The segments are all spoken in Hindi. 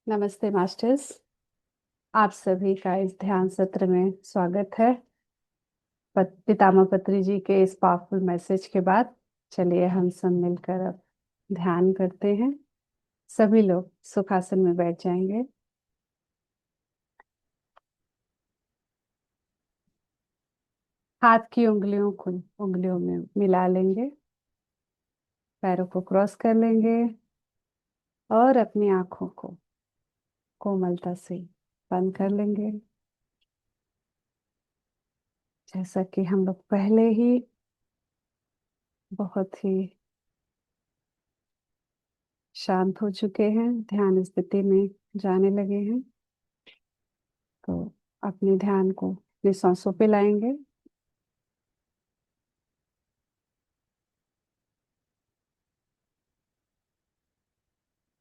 नमस्ते मास्टर्स। आप सभी का इस ध्यान सत्र में स्वागत है। पितामह पत्री जी के इस पावरफुल मैसेज के बाद चलिए हम सब मिलकर अब ध्यान करते हैं। सभी लोग सुखासन में बैठ जाएंगे। हाथ की उंगलियों में मिला लेंगे। पैरों को क्रॉस कर लेंगे और अपनी आंखों को कोमलता से बंद कर लेंगे। जैसा कि हम लोग पहले ही बहुत ही शांत हो चुके हैं, ध्यान स्थिति में जाने लगे हैं, तो अपने ध्यान को अपनी सांसों पे लाएंगे।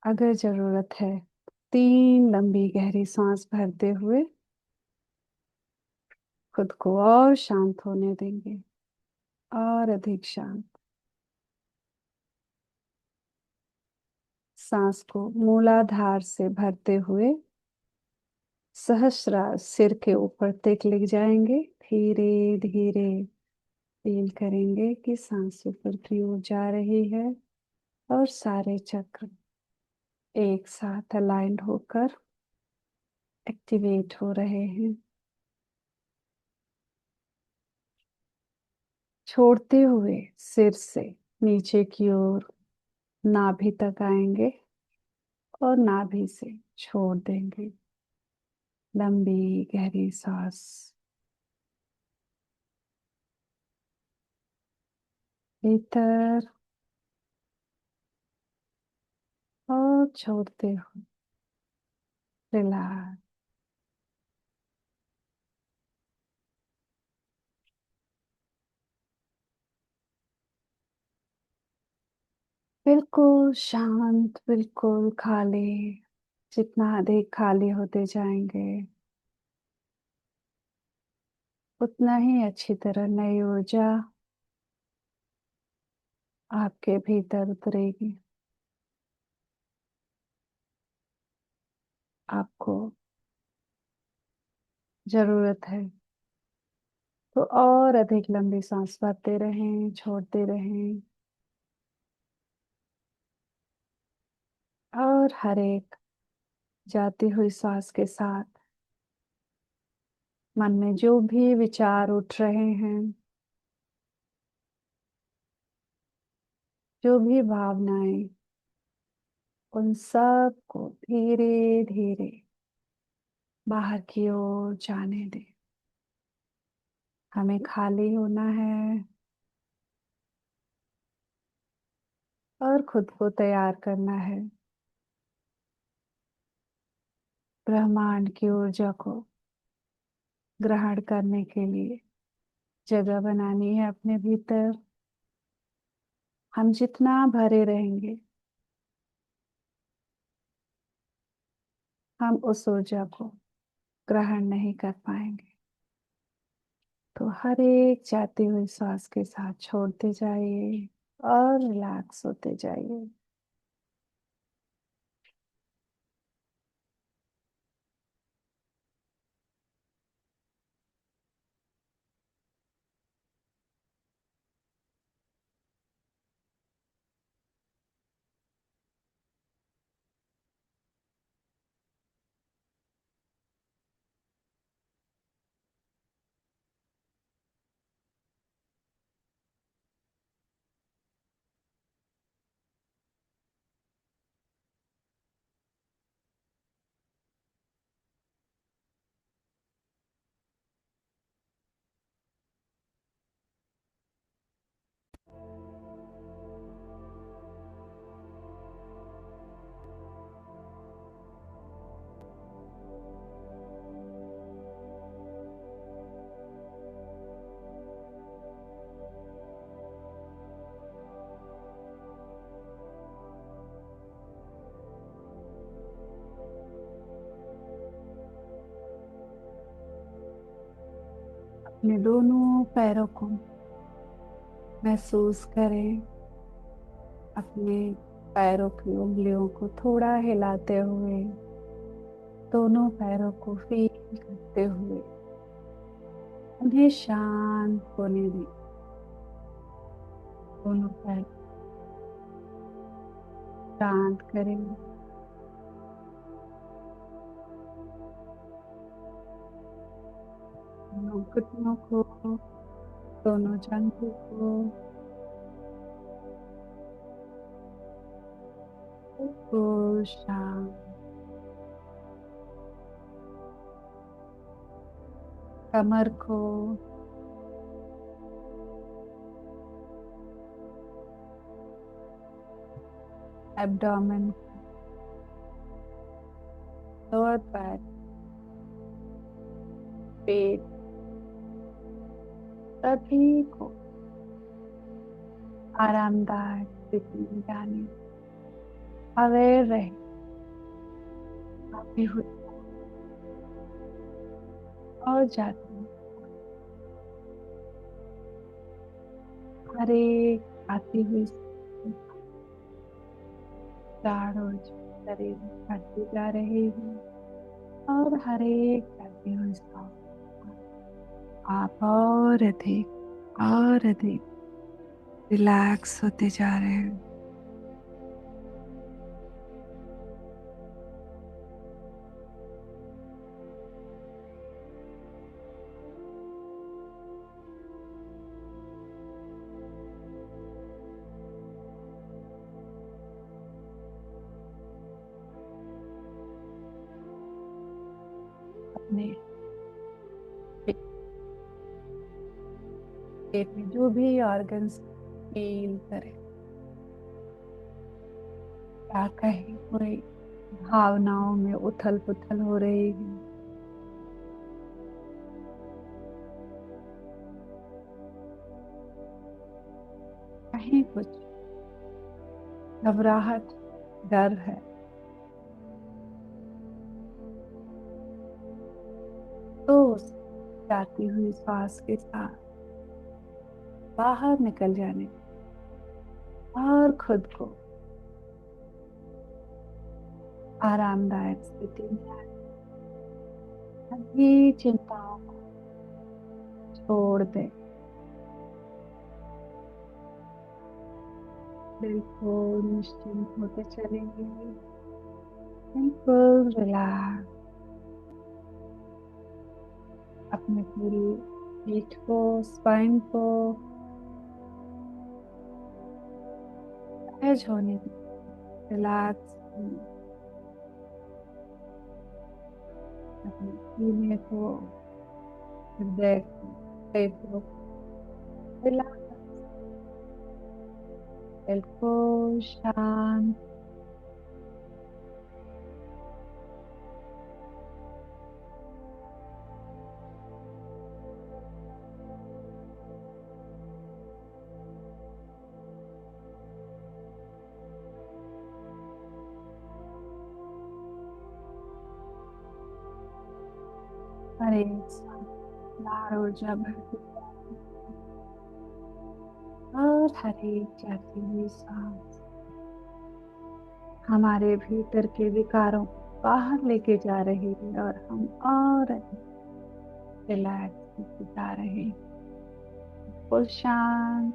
अगर जरूरत है 3 लंबी गहरी सांस भरते हुए खुद को और शांत होने देंगे, और अधिक शांत। सांस को मूलाधार से भरते हुए सहस्रार सिर के ऊपर तक ले जाएंगे। धीरे धीरे फील करेंगे कि सांस ऊपर की ओर जा रही है और सारे चक्र एक साथ अलाइंड होकर एक्टिवेट हो रहे हैं। छोड़ते हुए सिर से नीचे की ओर नाभि तक आएंगे और नाभि से छोड़ देंगे। लंबी गहरी सांस भीतर और छोड़ते हुए रिलैक्स। बिल्कुल शांत, बिल्कुल खाली। जितना अधिक खाली होते जाएंगे उतना ही अच्छी तरह नई ऊर्जा आपके भीतर उतरेगी। आपको जरूरत है तो और अधिक लंबी सांस भरते रहें, छोड़ते रहें, और हर एक जाती हुई सांस के साथ मन में जो भी विचार उठ रहे हैं, जो भी भावनाएं, उन सब को धीरे धीरे बाहर की ओर जाने दें। हमें खाली होना है और खुद को तैयार करना है ब्रह्मांड की ऊर्जा को ग्रहण करने के लिए। जगह बनानी है अपने भीतर। हम जितना भरे रहेंगे हम उस ऊर्जा को ग्रहण नहीं कर पाएंगे। तो हर एक जाती हुई सांस के साथ छोड़ते जाइए और रिलैक्स होते जाइए। अपने दोनों पैरों को महसूस करें। अपने पैरों की उंगलियों को थोड़ा हिलाते हुए दोनों पैरों को फील करते हुए उन्हें शांत होने दें। दोनों पैर शांत करें। दोनों घुटनों को, दोनों जांघों को बिल्कुल शांत। कमर को, एब्डोमेन, लोअर बैक, पेट, सभी को आरामदायक स्थिति में जाने, अवेयर रहे। आती हुई और जाती हुई हर एक आती हुई चारों शरीर में बढ़ती जा रही है और हर एक जाती हुई सांस आप और अधिक रिलैक्स होते जा रहे हैं। अपने पेट में जो भी ऑर्गन्स फील करें, क्या कहें, पूरी भावनाओं में उथल पुथल हो रही है। कहीं कुछ घबराहट, डर है, तो उस जाती हुई सांस के साथ बाहर निकल जाने और खुद को आरामदायक स्थिति में आने, सभी चिंताओं को छोड़ दे। बिल्कुल निश्चिंत होते चलेंगे, बिल्कुल रिलैक्स। अपने पूरी पीठ को, स्पाइन को सहज होने दें, रिलैक्स। अपने सीने को, हृदय को, फेफड़ों को रिलैक्स, बिल्कुल शांत। हर एक सांस लार ऊर्जा भरती और हर एक जाती हुई सांस हमारे भीतर के विकारों को बाहर लेके जा रही है और हम और रिलैक्स होते जा रहे हैं, बिल्कुल शांत।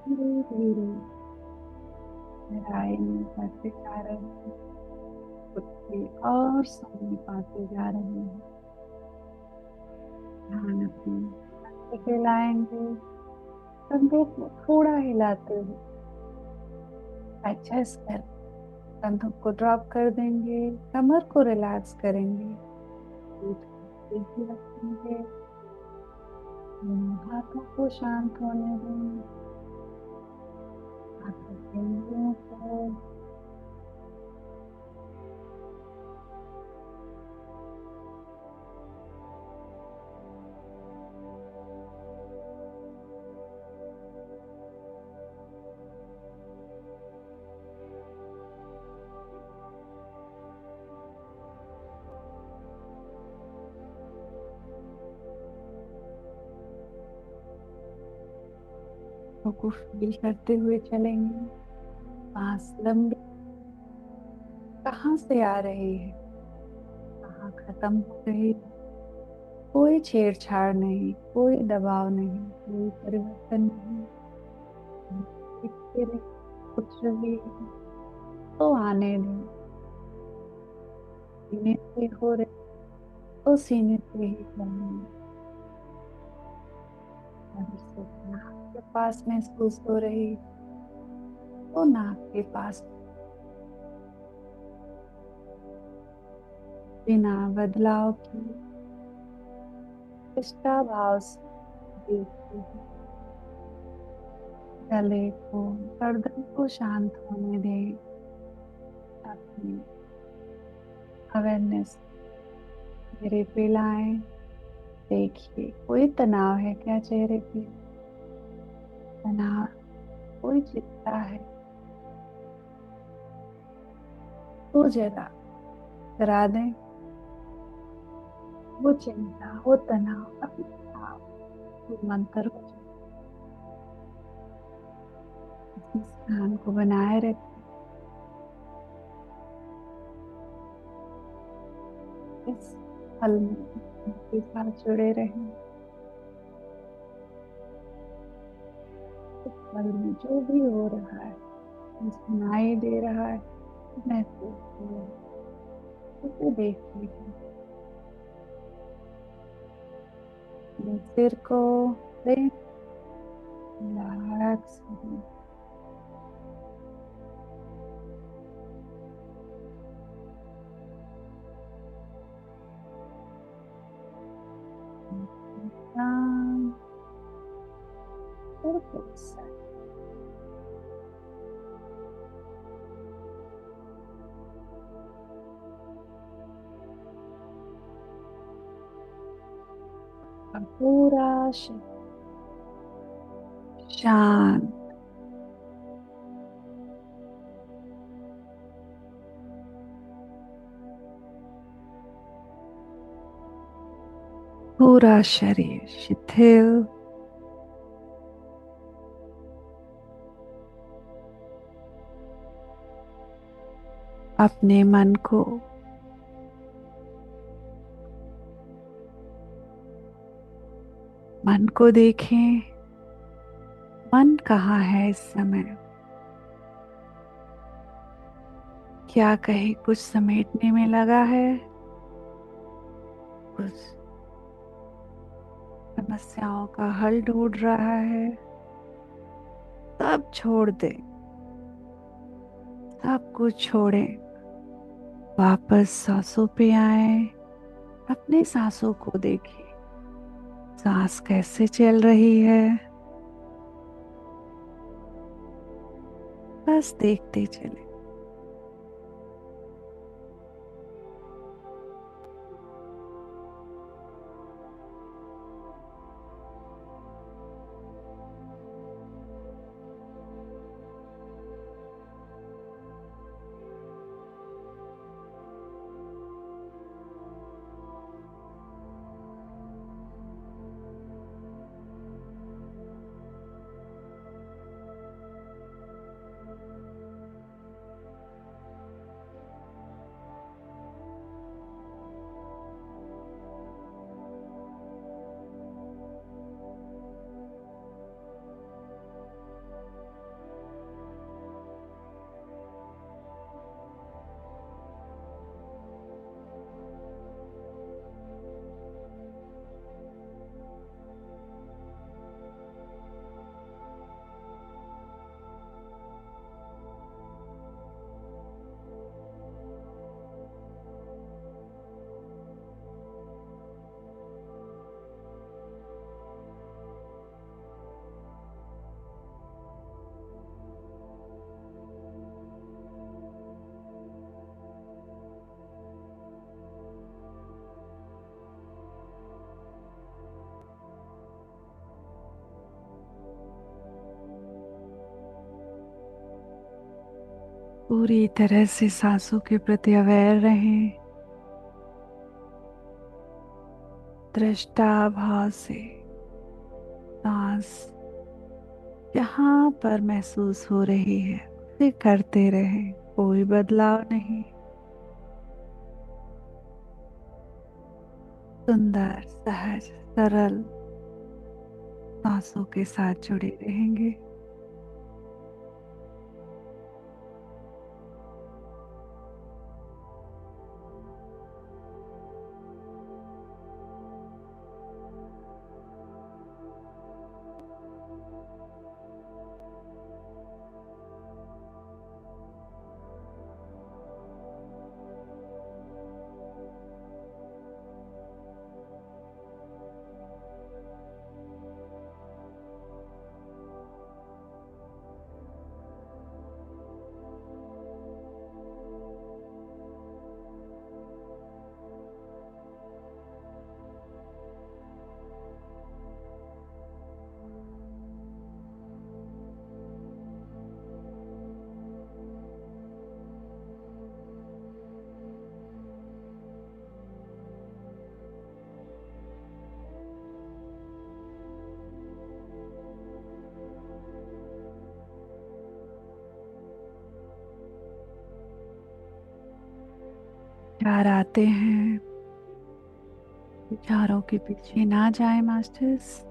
धीरे धीरे गहराई में जाते जा रहे हैं, खुद की और समझ पाते जा रहे हैं। ध्यान अपने कंधे पे लाएंगे, कंधे को थोड़ा हिलाते हुए एडजस्ट कर कंधों को ड्रॉप कर देंगे, कमर को रिलैक्स करेंगे, पीठ को सीधी रखेंगे, हाथों को शांत होने दें, हाथों के उंगलियों को फील करते हुए चलेंगे। सांस लंबी कहाँ से आ रही है, खत्म हो रही है। कोई छेड़छाड़ नहीं, कोई दबाव नहीं, कोई परिवर्तन नहीं। दिखते रहे, उठ रही है तो आने दो। सीने से हो रहे तो सीने से ही करना। अगर सिर्फ नाक के पास महसूस हो रही तो नाक के पास, बिना बदलाव की निष्ठा भाव से देखते हैं। गले को, गर्दन को शांत होने दें। अपनी अवेयरनेस चेहरे पे लाएं। देखिए कोई तनाव है क्या चेहरे पे? तनाव, कोई चिंता है तो जरा करा दें। वो चिंता, वो तनाव अपने आप मंत्र हो जाए। इस स्थान को बनाए रखें। इस पल में के साथ जुड़े रहें। इस पल में जो भी हो रहा है, जो सुनाई दे रहा है, महसूस हो रहा है, उसे देखते हैं। अपने सिर को प्रेम रिलैक्स करें। शांत और खुश। और पूरा शरीर शांत। पूरा शरीर शिथिल। अपने मन को देखें। मन कहाँ है इस समय? क्या कहीं कुछ समेटने में लगा है? कुछ समस्याओं का हल ढूंढ रहा है? सब छोड़ दे, सब कुछ छोड़ें। वापस सांसों पे आए। अपने सांसों को देखें। सांस कैसे चल रही है? बस देखते चले। पूरी तरह से सांसों के प्रति अवेयर रहें। दृष्टा भाव से सांस जहाँ पर महसूस हो रही है उसे करते रहें। कोई बदलाव नहीं। सुंदर, सहज, सरल सांसों के साथ जुड़े रहेंगे। विचार आते हैं, विचारों के पीछे ना जाए मास्टर्स।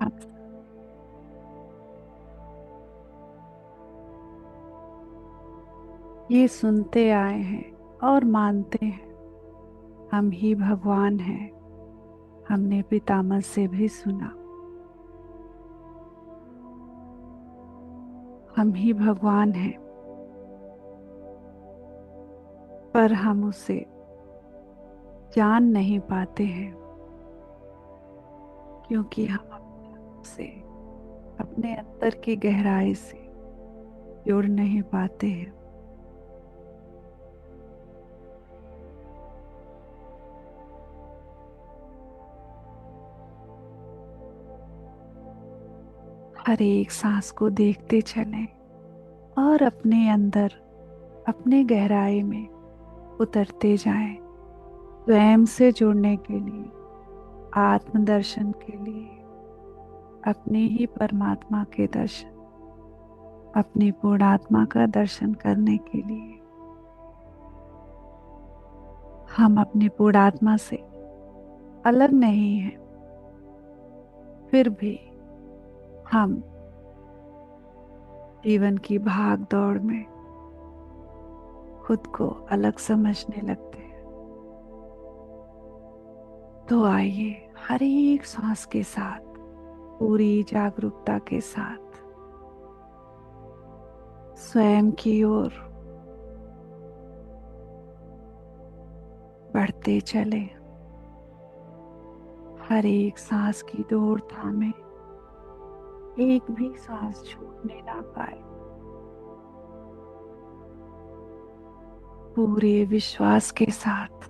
आप ये सुनते आए हैं और मानते हैं, हम ही भगवान हैं। हमने पितामह से भी सुना, हम ही भगवान हैं, पर हम उसे जान नहीं पाते हैं क्योंकि हम अपने आप से, अपने अंदर की गहराई से जुड़ नहीं पाते हैं। हर एक सांस को देखते चलें और अपने अंदर, अपने गहराई में उतरते जाएं, स्वयं से जुड़ने के लिए, आत्मदर्शन के लिए, अपने ही परमात्मा के दर्शन, अपनी पूर्णात्मा का दर्शन करने के लिए। हम अपनी पूर्णात्मा से अलग नहीं हैं, फिर भी हम जीवन की भाग दौड़ में खुद को अलग समझने लगते हैं। तो आइए हर एक सांस के साथ, पूरी जागरूकता के साथ स्वयं की ओर बढ़ते चले। हर एक सांस की डोर थामे, एक भी सांस छूटने ना पाए। पूरे विश्वास के साथ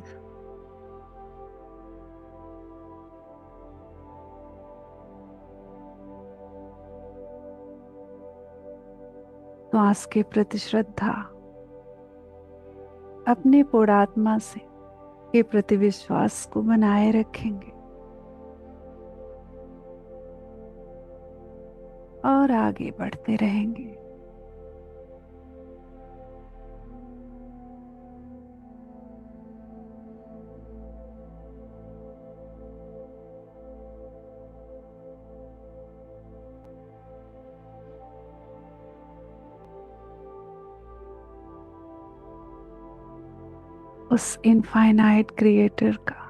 श्वास के प्रति श्रद्धा, अपने पूर्णात्मा से के प्रति विश्वास को बनाए रखेंगे और आगे बढ़ते रहेंगे। उस इनफाइनाइट क्रिएटर का,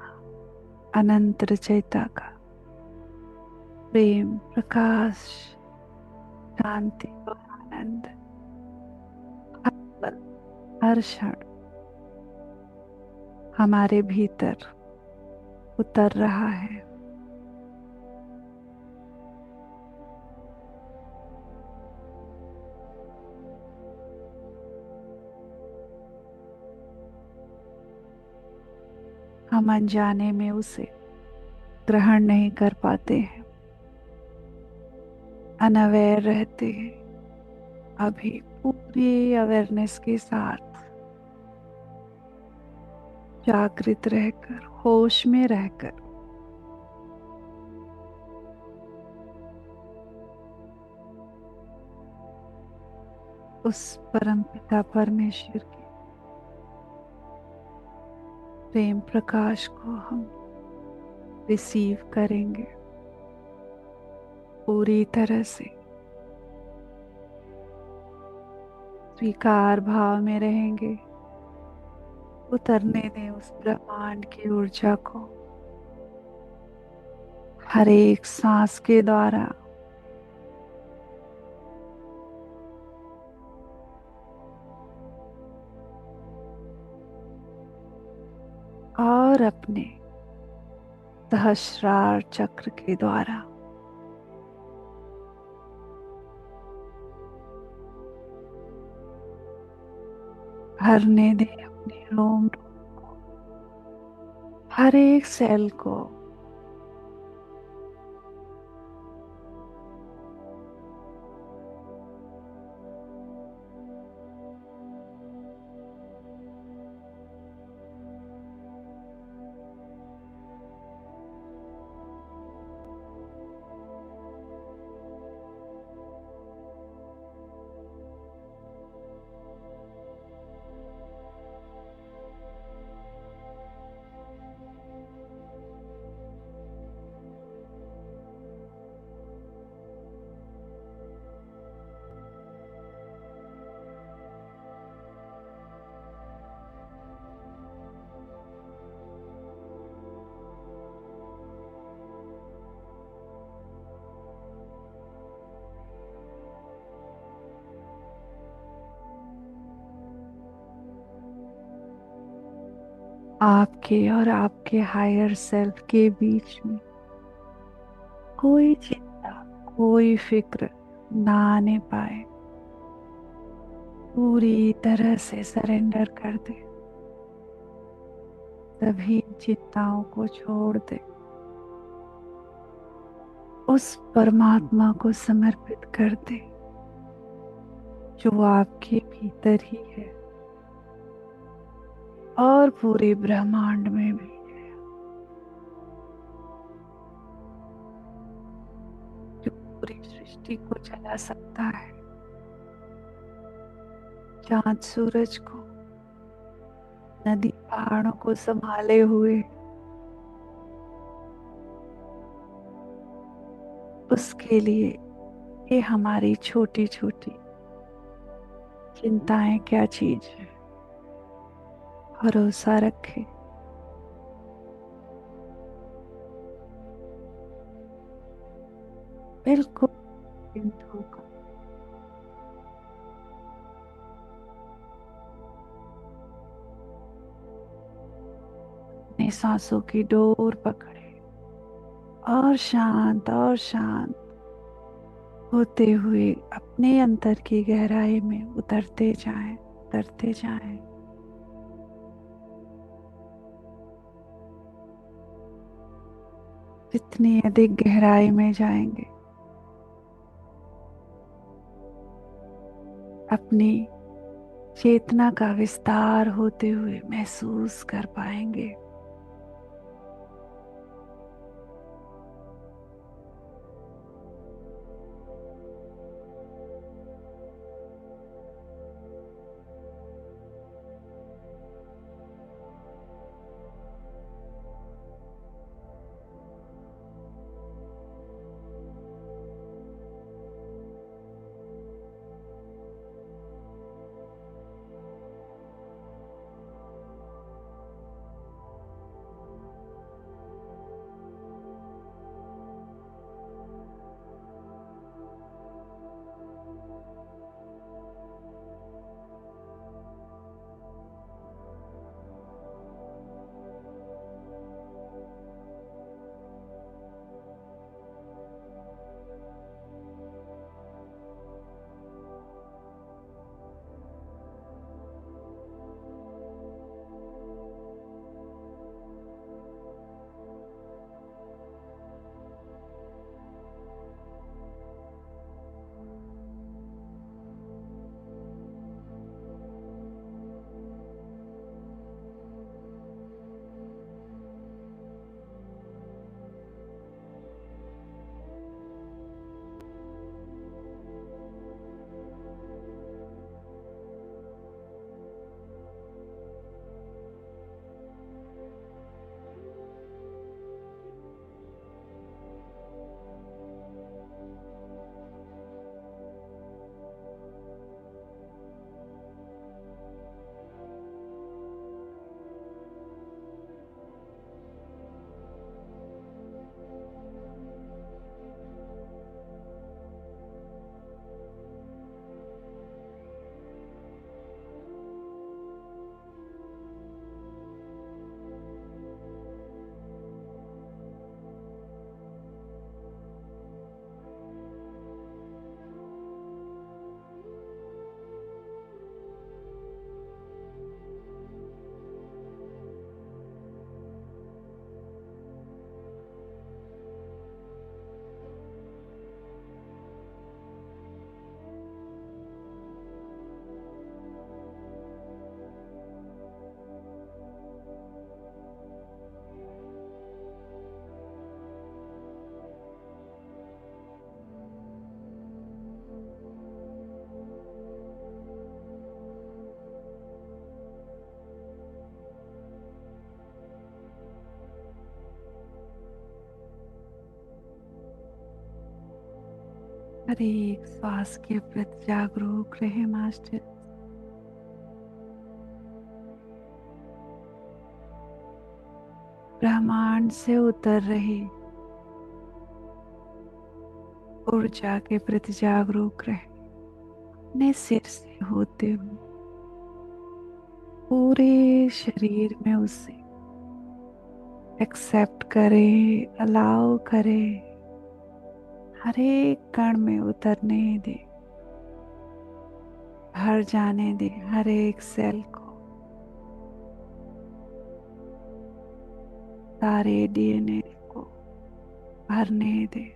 अनंत रचयिता का प्रेम, प्रकाश, शांति और आनंद हर पल, हर क्षण हमारे भीतर उतर रहा है। हम अनजाने में उसे ग्रहण नहीं कर पाते हैं, अनअवेयर रहते हैं। अभी पूरी अवेयरनेस के साथ जागृत रहकर, होश में रहकर उस परमपिता परमेश्वर के प्रेम प्रकाश को हम रिसीव करेंगे, पूरी तरह से स्वीकार भाव में रहेंगे। उतरने दें उस ब्रह्मांड की ऊर्जा को हर एक सांस के द्वारा। और अपने सहस्रार चक्र के द्वारा भरने दें अपने रोम को, हर एक सेल को। आपके और आपके हायर सेल्फ के बीच में कोई चिंता, कोई फिक्र ना आने पाए। पूरी तरह से सरेंडर कर दे, सभी चिंताओं को छोड़ दे, उस परमात्मा को समर्पित कर दे जो आपके भीतर ही है और पूरे ब्रह्मांड में भी, जो पूरी सृष्टि को चला सकता है, चांद सूरज को, नदी पहाड़ों को संभाले हुए। उसके लिए ये हमारी छोटी छोटी चिंताएं क्या चीज है। भरोसा रखे, बिल्कुल चिंता होगा। अपने सांसों की डोर पकड़े और शांत होते हुए अपने अंतर की गहराई में उतरते जाएं, उतरते जाएं। जितनी अधिक गहराई में जाएंगे, अपनी चेतना का विस्तार होते हुए महसूस कर पाएंगे। हर एक श्वास के प्रति जागरूक रहे मास्टर। ब्रह्मांड से उतर रही ऊर्जा के प्रति जागरूक रहे। अपने सिर से होते हुए पूरे शरीर में उसे एक्सेप्ट करे, अलाउ करे, हर एक कण में उतरने दे, भर जाने दे हर एक सेल को, सारे डीएनए को भरने दे।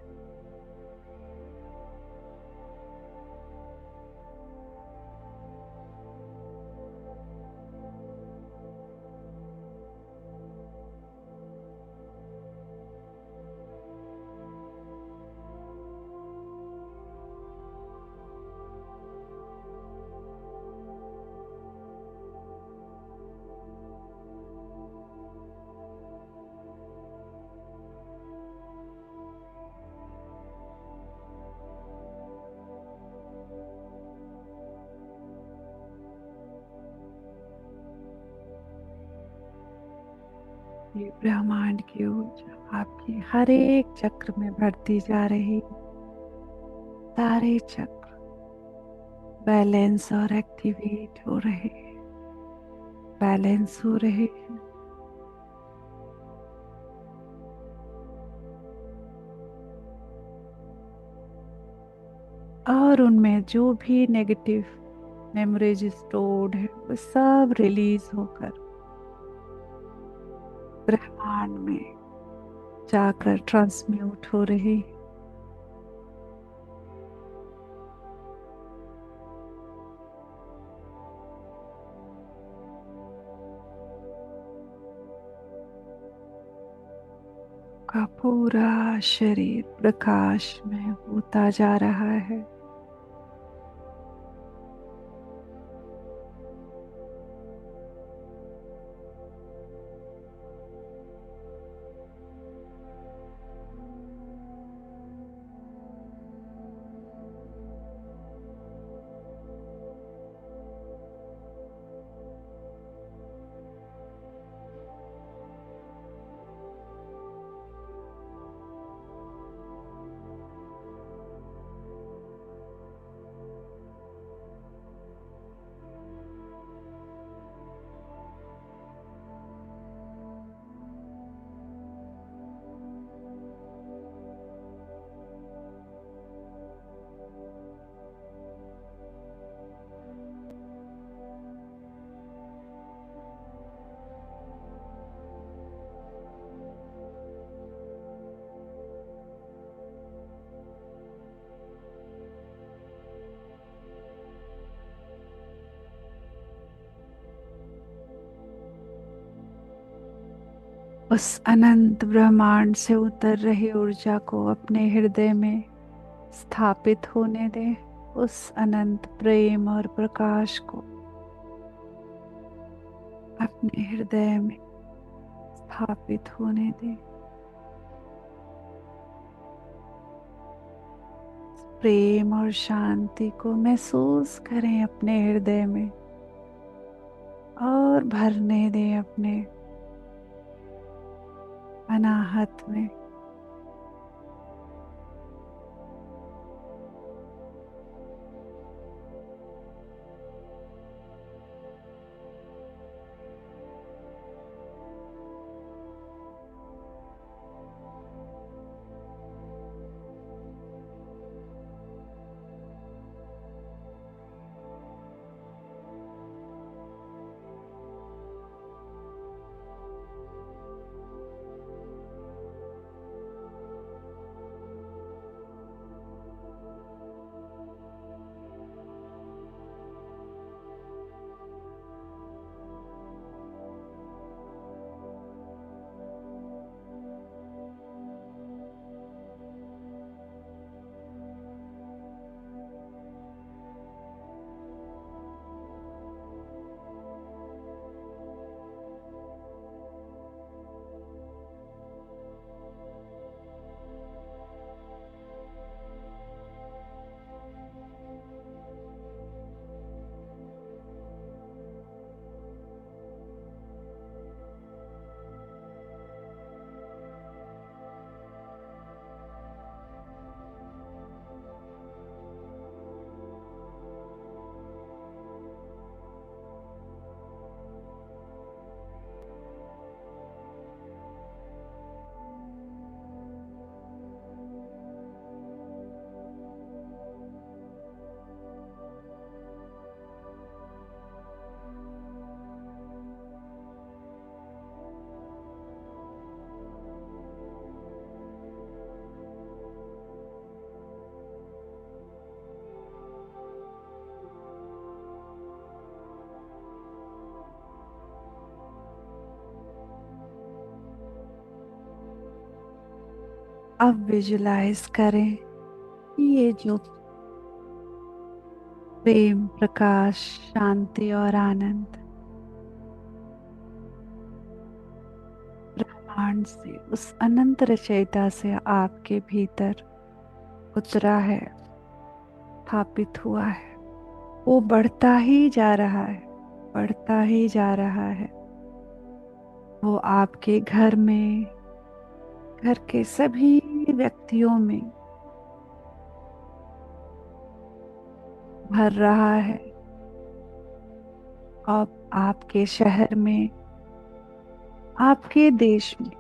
ये ब्रह्मांड की ऊर्जा आपकी हर एक चक्र में बढ़ती जा रही। सारे चक्र बैलेंस और एक्टिवेट हो रहे हैं, बैलेंस हो रहे हैं। और उनमें जो भी नेगेटिव मेमोरीज स्टोर्ड है वो सब रिलीज होकर ब्रह्मांड में जाकर ट्रांसम्यूट हो रही। का पूरा शरीर प्रकाश में होता जा रहा है। उस अनंत ब्रह्मांड से उतर रही ऊर्जा को अपने हृदय में स्थापित होने दें। उस अनंत प्रेम और प्रकाश को अपने हृदय में स्थापित होने दें। प्रेम और शांति को महसूस करें अपने हृदय में और भरने दें अपने अनाहत में। अब विजुलाइज करें कि ये जो प्रेम, प्रकाश, शांति और आनंद ब्रह्मांड से, उस अनंत रचयिता से आपके भीतर उतरा है, स्थापित हुआ है, वो बढ़ता ही जा रहा है, बढ़ता ही जा रहा है। वो आपके घर में, घर के सभी व्यक्तियों में भर रहा है। अब आपके शहर में, आपके देश में,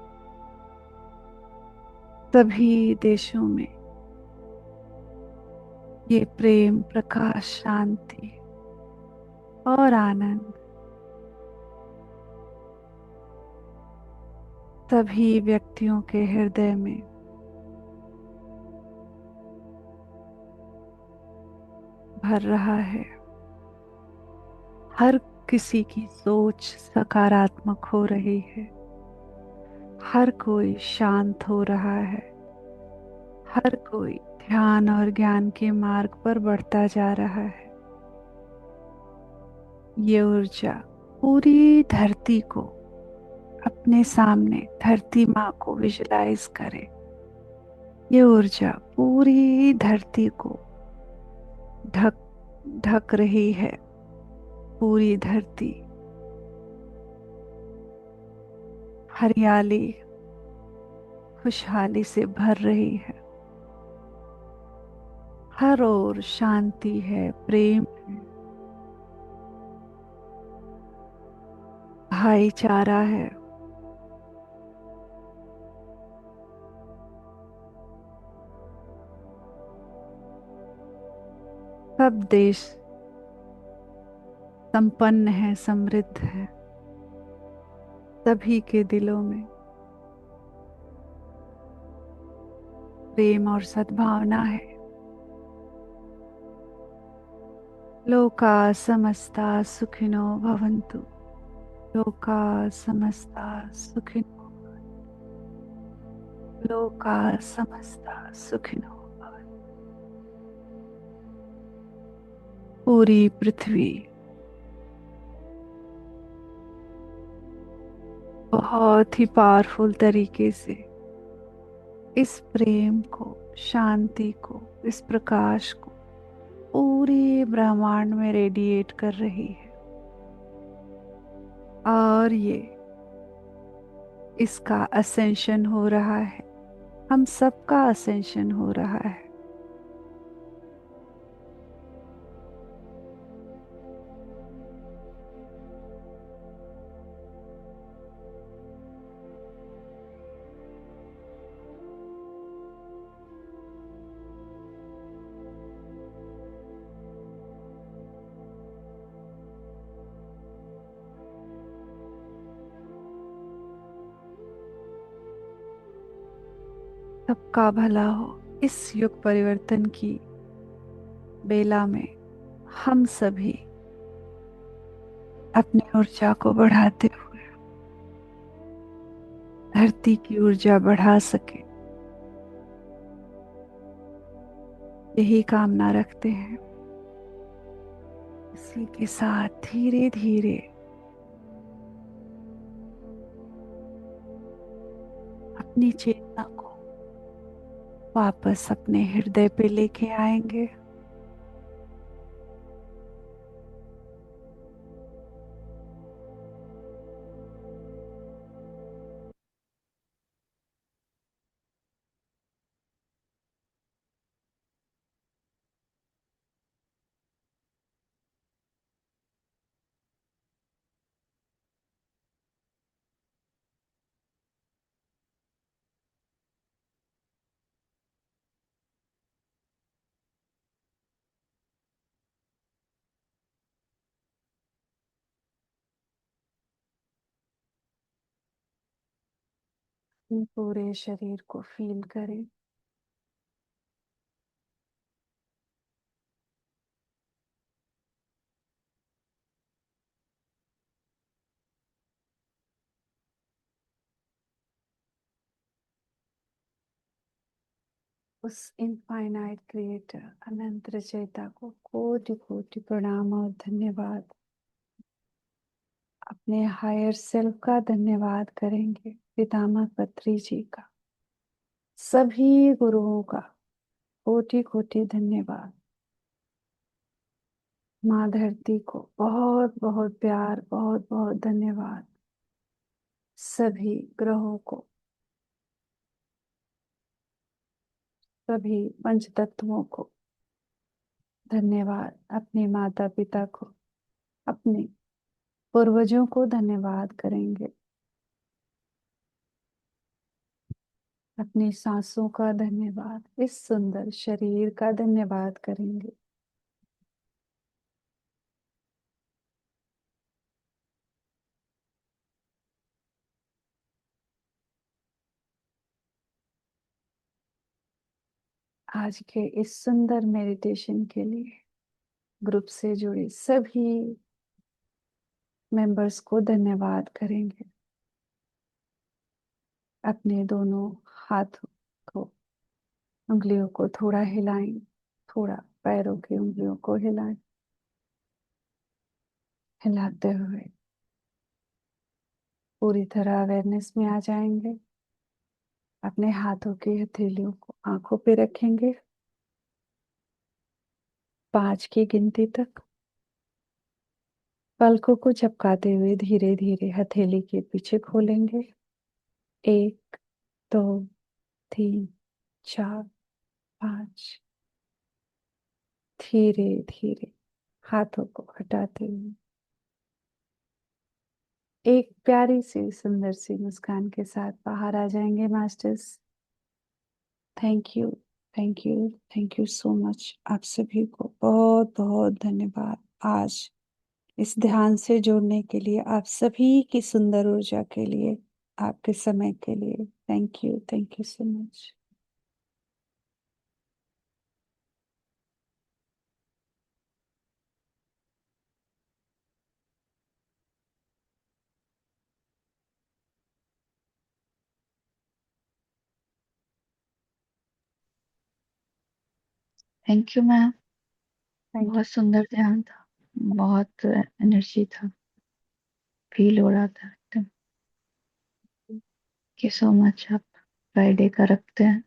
सभी देशों में ये प्रेम, प्रकाश, शांति और आनंद सभी व्यक्तियों के हृदय में भर रहा है। हर किसी की सोच सकारात्मक हो रही है, हर कोई शांत हो रहा है, हर कोई ध्यान और ज्ञान के मार्ग पर बढ़ता जा रहा है। ये ऊर्जा पूरी धरती को, अपने सामने धरती माँ को विजुलाइज करें। ये ऊर्जा पूरी धरती को ढक ढक रही है। पूरी धरती हरियाली, खुशहाली से भर रही है। हर ओर शांति है, प्रेम है, भाईचारा है। सब देश संपन्न है, समृद्ध है। सभी के दिलों में प्रेम और सद्भावना है। लोका समस्ता सुखिनो भवन्तु। लोका समस्ता सुखिनो, लोका समस्ता सुखिनो भवन्तु। पूरी पृथ्वी बहुत ही पावरफुल तरीके से इस प्रेम को, शांति को, इस प्रकाश को पूरे ब्रह्मांड में रेडिएट कर रही है। और ये, इसका असेंशन हो रहा है, हम सबका असेंशन हो रहा है। सबका भला हो। इस युग परिवर्तन की बेला में हम सभी अपनी ऊर्जा को बढ़ाते हुए धरती की ऊर्जा बढ़ा सके, यही कामना रखते हैं। इसी के साथ धीरे धीरे अपनी चेतना को वापस अपने हृदय पे लेके आएंगे। पूरे शरीर को फील करें। उस इनफाइनाइट क्रिएटर अनंत रचयिता को कोटि कोटि प्रणाम और धन्यवाद। अपने हायर सेल्फ का धन्यवाद करेंगे, पितामह पत्री जी का, सभी गुरुओं का कोटि कोटि धन्यवाद। माँ धरती को बहुत बहुत प्यार, बहुत बहुत धन्यवाद। सभी ग्रहों को, सभी पंचतत्वों को धन्यवाद। अपने माता पिता को, अपने पूर्वजों को धन्यवाद करेंगे। अपनी सांसों का धन्यवाद, इस सुंदर शरीर का धन्यवाद करेंगे। आज के इस सुंदर मेडिटेशन के लिए ग्रुप से जुड़े सभी मेंबर्स को धन्यवाद करेंगे। अपने दोनों हाथों को, उंगलियों को थोड़ा हिलाएं, थोड़ा पैरों की उंगलियों को हिलाएं। हिलाते हुए पूरी तरह अवेयरनेस में आ जाएंगे। अपने हाथों की हथेलियों को आंखों पे रखेंगे 5 की गिनती तक। पलकों को झपकाते हुए धीरे धीरे हथेली के पीछे खोलेंगे। 1, 2, 3, 4, 5। धीरे धीरे हाथों को हटाते हुए एक प्यारी सी सुंदर सी मुस्कान के साथ बाहर आ जाएंगे। Masters, thank you, thank you, thank you so much. आप सभी को बहुत बहुत धन्यवाद आज इस ध्यान से जुड़ने के लिए, आप सभी की सुंदर ऊर्जा के लिए, आपके समय के लिए। Thank you so much. Thank you ma'am. Thank बहुत सुंदर ध्यान था, बहुत एनर्जी था, फील हो रहा था एकदम। Thank you so much. आप फ्राइडे का रखते हैं,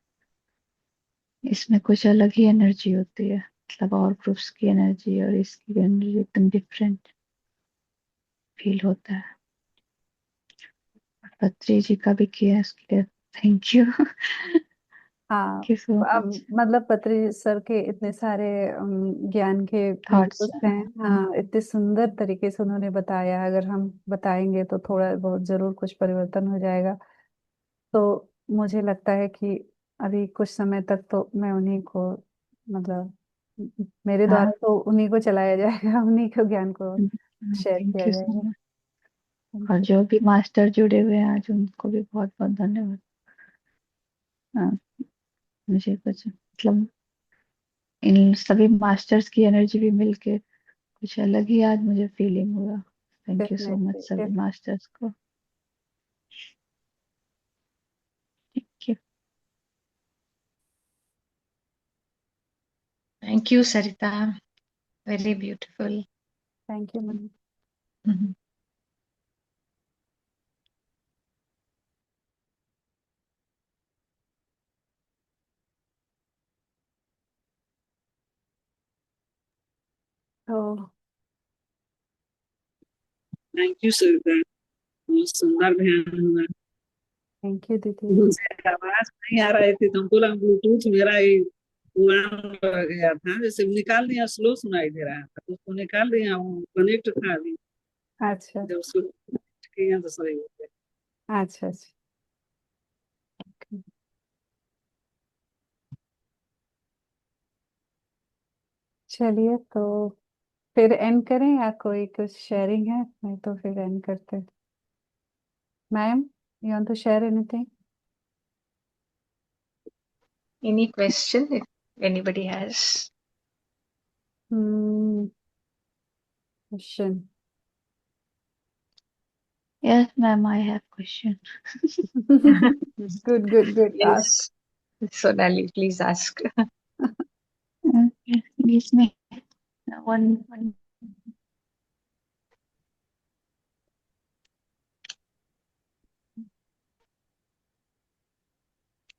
इसमें कुछ अलग ही एनर्जी होती है, मतलब और ग्रुप्स की एनर्जी और इसकी एनर्जी एकदम डिफरेंट फील होता है। पत्री जी का भी किया, इसके लिए थैंक यू। हाँ, थैंक यू सो अब मच। मतलब पत्री सर के इतने सारे ज्ञान के थॉट्स। इनपुट्स हैं। हाँ, इतने सुंदर तरीके से उन्होंने बताया। अगर हम बताएंगे तो थोड़ा बहुत जरूर कुछ परिवर्तन हो जाएगा। तो मुझे लगता है कि अभी कुछ समय तक तो मैं उन्हीं को, मतलब मेरे हाँ, द्वारा तो उन्हीं को चलाया जाएगा, उन्हीं को ज्ञान को शेयर थैंक किया यू सो जाएगा। मच। थैंक और यू। जो भी मास्टर जुड़े हुए हैं आज, उनको भी बहुत बहुत धन्यवाद। हाँ, मुझे कुछ मतलब इन सभी मास्टर्स की एनर्जी भी मिलके कुछ अलग ही आज मुझे फीलिंग हुआ। Thank you so much definitely. सभी मास्टर्स को। Thank you. Thank you, Sarita. Very beautiful. Thank you ma'am. Mhm. तो थैंक यू सरिता, बहुत सुंदर ध्यान हुआ। थैंक यू दीदी। मुझे आवाज नहीं आ रही थी तो हमको लगा ब्लूटूथ मेरा ही ऑन रह गया था, जैसे निकाल दिया, स्लो सुनाई दे रहा था तो उसको निकाल दिया, वो कनेक्ट था अभी, अच्छा जब उसको connect किया तो सही हो गया। अच्छा अच्छा। चलिए, तो फिर एंड करें या कोई कुछ शेयरिंग है? नहीं तो फिर एंड करते हैं। Ma'am, you want to share anything? Any question if anybody has? Question? Yes ma'am, I have question. Good good good, ask. Yes. Sonali, please ask. इसमें one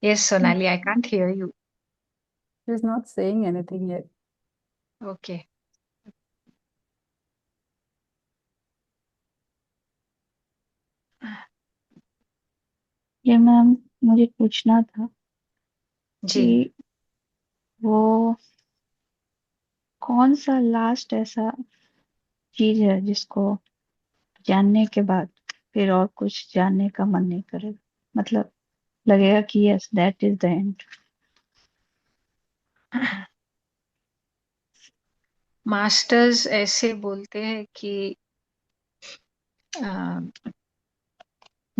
Yes, Sonali, I can't hear you. She's not saying anything yet. Okay. ये मैम मुझे पूछना था जी। कि वो कौन सा लास्ट ऐसा चीज है जिसको जानने के बाद फिर और कुछ जानने का मन नहीं करेगा, मतलब लगेगा कि yes that is the end. Masters ऐसे बोलते हैं कि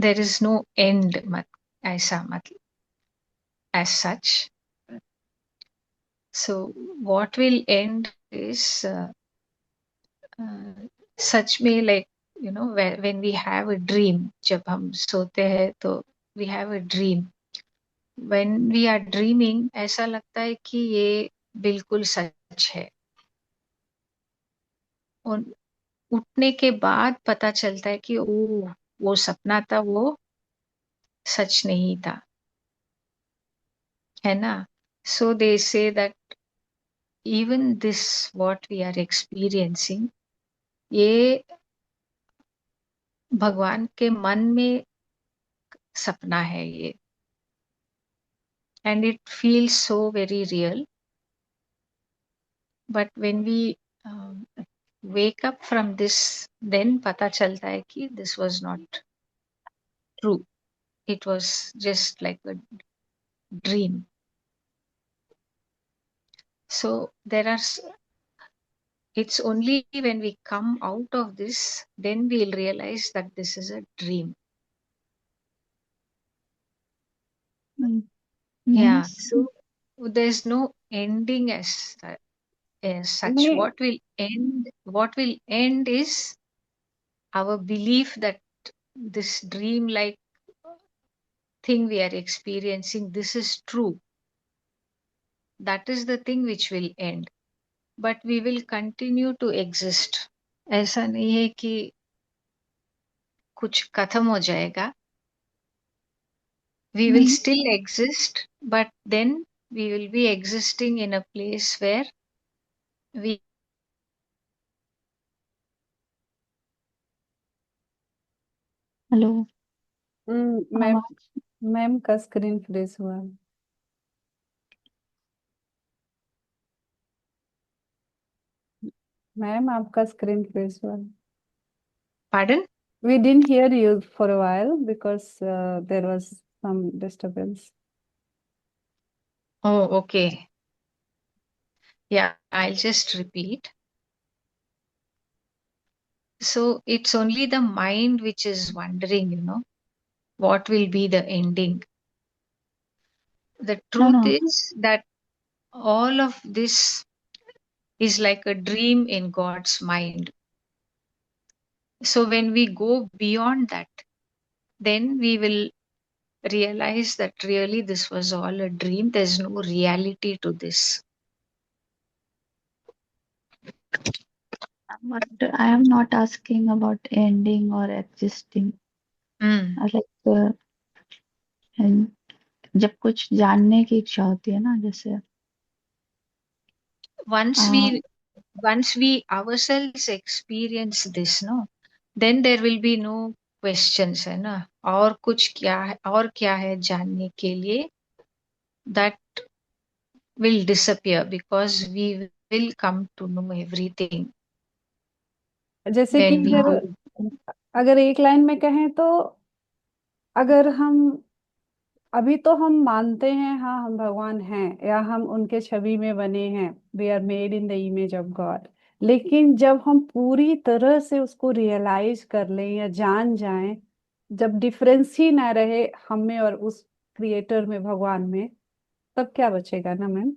देर इज नो एंड, मत ऐसा, मतलब as such. So what will end is सच में, like when we have a dream, जब हम सोते हैं तो we have a dream. When we are dreaming, ऐसा लगता है कि ये बिल्कुल सच है, और उठने के बाद पता चलता है कि वो सपना था, वो सच नहीं था, है ना? So they say that even this what we are experiencing, ये भगवान के मन में सपना है ये, and it feels so very real. But when we wake up from this, then पता चलता है कि this was not true. It was just like a dream. So it's only when we come out of this, then we'll realize that this is a dream. Yeah. So there's no ending as such. नहीं, What will end is our belief that this dream like thing we are experiencing, this is true. That is the thing which will end. But we will continue to exist. ऐसा नहीं है कि कुछ खत्म हो जाएगा. We will still exist, but then we will be existing in a place where we hello ma'am, आवाज मैम का स्क्रीन फ्रीज हुआ है। मैम आपका स्क्रीन फ्रीज हुआ है। pardon. We didn't hear you for a while because there was some disturbance. Oh, okay. Yeah, I'll just repeat. So it's only the mind which is wondering, what will be the ending. The no truth no is that all of this is like a dream in God's mind. So when we go beyond that, then we will realize that really this was all a dream. There's no reality to this. But I am not asking about ending और एग्जिस्टिंग, लाइक जब कुछ जानने की इच्छा होती है ना, जैसे Once we ourselves experience this, no, then there will be no questions, है ना? और कुछ क्या है, और क्या है जानने के लिए, that will disappear because we will come to know everything जैसे कि when we go. अगर एक लाइन में कहें तो, अगर हम अभी तो हम मानते हैं हाँ हम भगवान हैं या हम उनके छवि में बने हैं, we are made in the image of God, लेकिन जब हम पूरी तरह से उसको रियलाइज कर लें या जान जाएं, जब डिफरेंस ही ना रहे हम में और उस क्रिएटर में, भगवान में, तब क्या बचेगा ना मैम?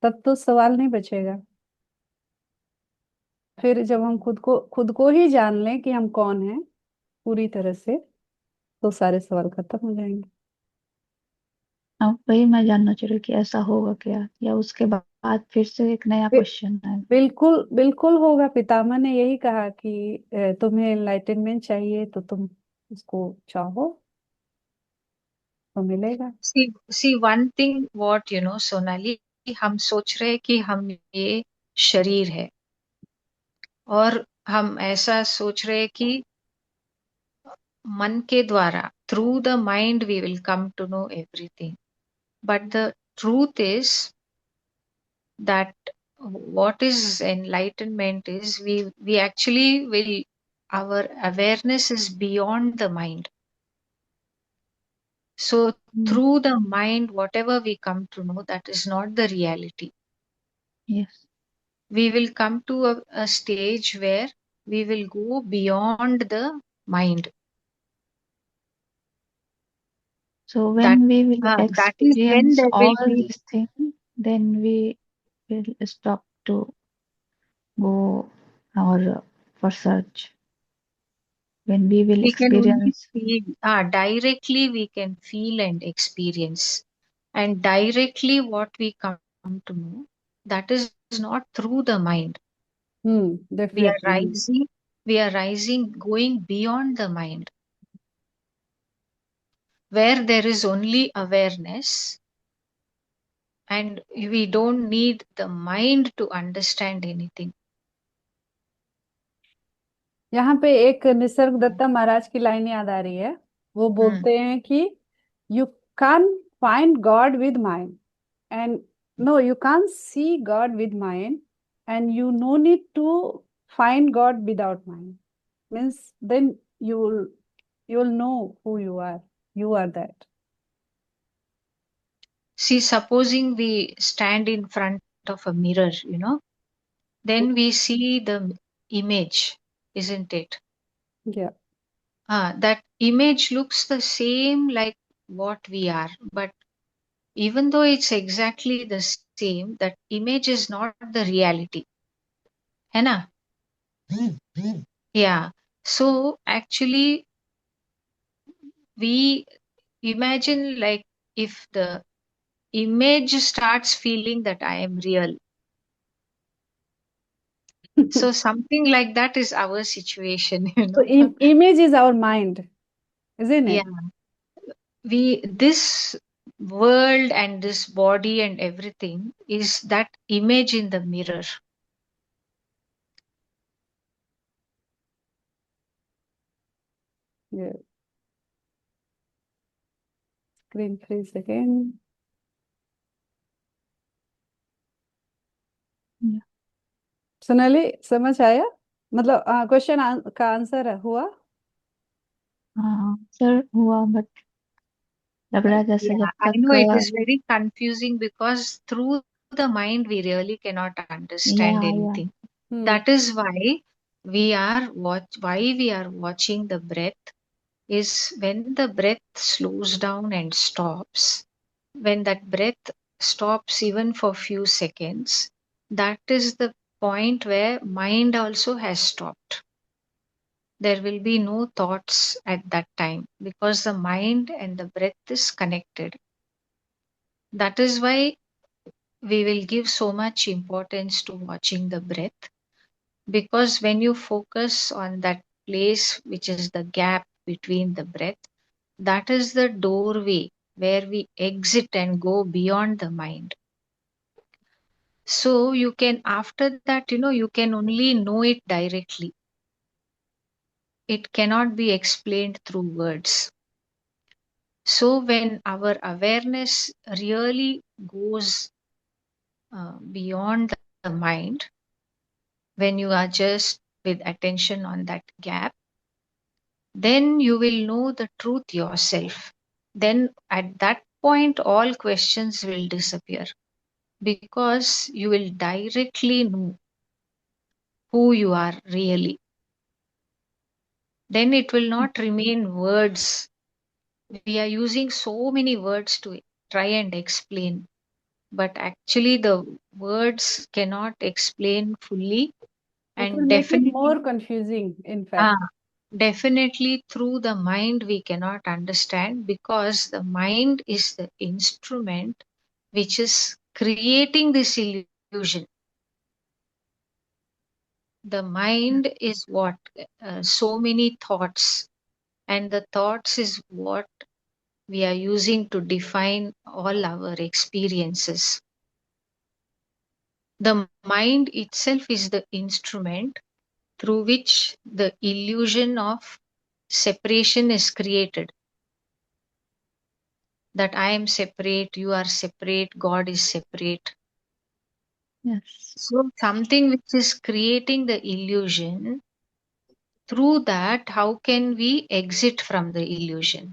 तब तो सवाल नहीं बचेगा। फिर जब हम खुद को ही जान लें कि हम कौन हैं पूरी तरह से, तो सारे सवाल खत्म हो जाएंगे। अब वही मैं जानना चाह रही हूँ कि ऐसा होगा क्या, या उसके बाद फिर से एक नया बि- क्वेश्चन है। बिल्कुल बिल्कुल होगा। पितामह ने यही कहा कि तुम्हें एनलाइटनमेंट चाहिए तो तुम उसको चाहो तो मिलेगा। see one thing what Sonali, हम सोच रहे हैं कि हम ये शरीर है, और हम ऐसा सोच रहे हैं कि मन के द्वारा, through the mind we will come to know everything. But the truth is that what is enlightenment is we actually will, our awareness is beyond the mind. So through the mind whatever we come to know, that is not the reality. Yes. We will come to a stage where we will go beyond the mind. So that when we will that is when experience there all will be, these things, then we will stop to go our for search. When we will we can only experience, feel, directly we can feel and experience, and directly what we come to know, that is not through the mind. we are definitely. rising we are rising, going beyond the mind, where there is only awareness, and we don't need the mind to understand anything. यहाँ पे एक निसर्ग दत्ता महाराज की लाइन याद आ रही है। वो बोलते हैं कि you can find God with mind and no you can see God with mind and you no need to find God without mind. Means then you will know who you are that. See, supposing we stand in front of a mirror, then we see the image, isn't it? Yeah. That image looks the same like what we are, but even though it's exactly the same, that image is not the reality. है ना? Yeah. So actually, we imagine like if the image starts feeling that I am real. So something like that is our situation, So image is our mind, isn't it? Yeah. This world and this body and everything is that image in the mirror. Yeah. Screen freeze again. yeah. Sonali समझ आया? मतलब क्वेश्चन का आंसर हुआ? हाँ सर हुआ, बट लग रहा है जैसे जब Yeah, I know it तक is very confusing because through the mind we really cannot understand या anything. That is why why we are watching the breath, is when the breath slows down and stops. When that breath stops even for few seconds, that is the point where mind also has stopped. There will be no thoughts at that time because the mind and the breath is connected. That is why we will give so much importance to watching the breath, because when you focus on that place which is the gap between the breath, that is the doorway where we exit and go beyond the mind. So you can, after that, you can only know it directly. It cannot be explained through words. So when our awareness really goes beyond the mind, when you are just with attention on that gap, then you will know the truth yourself. Then at that point all questions will disappear, because you will directly know who you are really. Then it will not remain words. We are using so many words to try and explain, but actually the words cannot explain fully. It will And make it definitely, more confusing, in fact. Definitely through the mind we cannot understand, because the mind is the instrument which is creating this illusion. The mind is what? So many thoughts, and the thoughts is what we are using to define all our experiences. The mind itself is the instrument through which the illusion of separation is created. That I am separate, you are separate, God is separate. Yes. So something which is creating the illusion, through that, how can we exit from the illusion?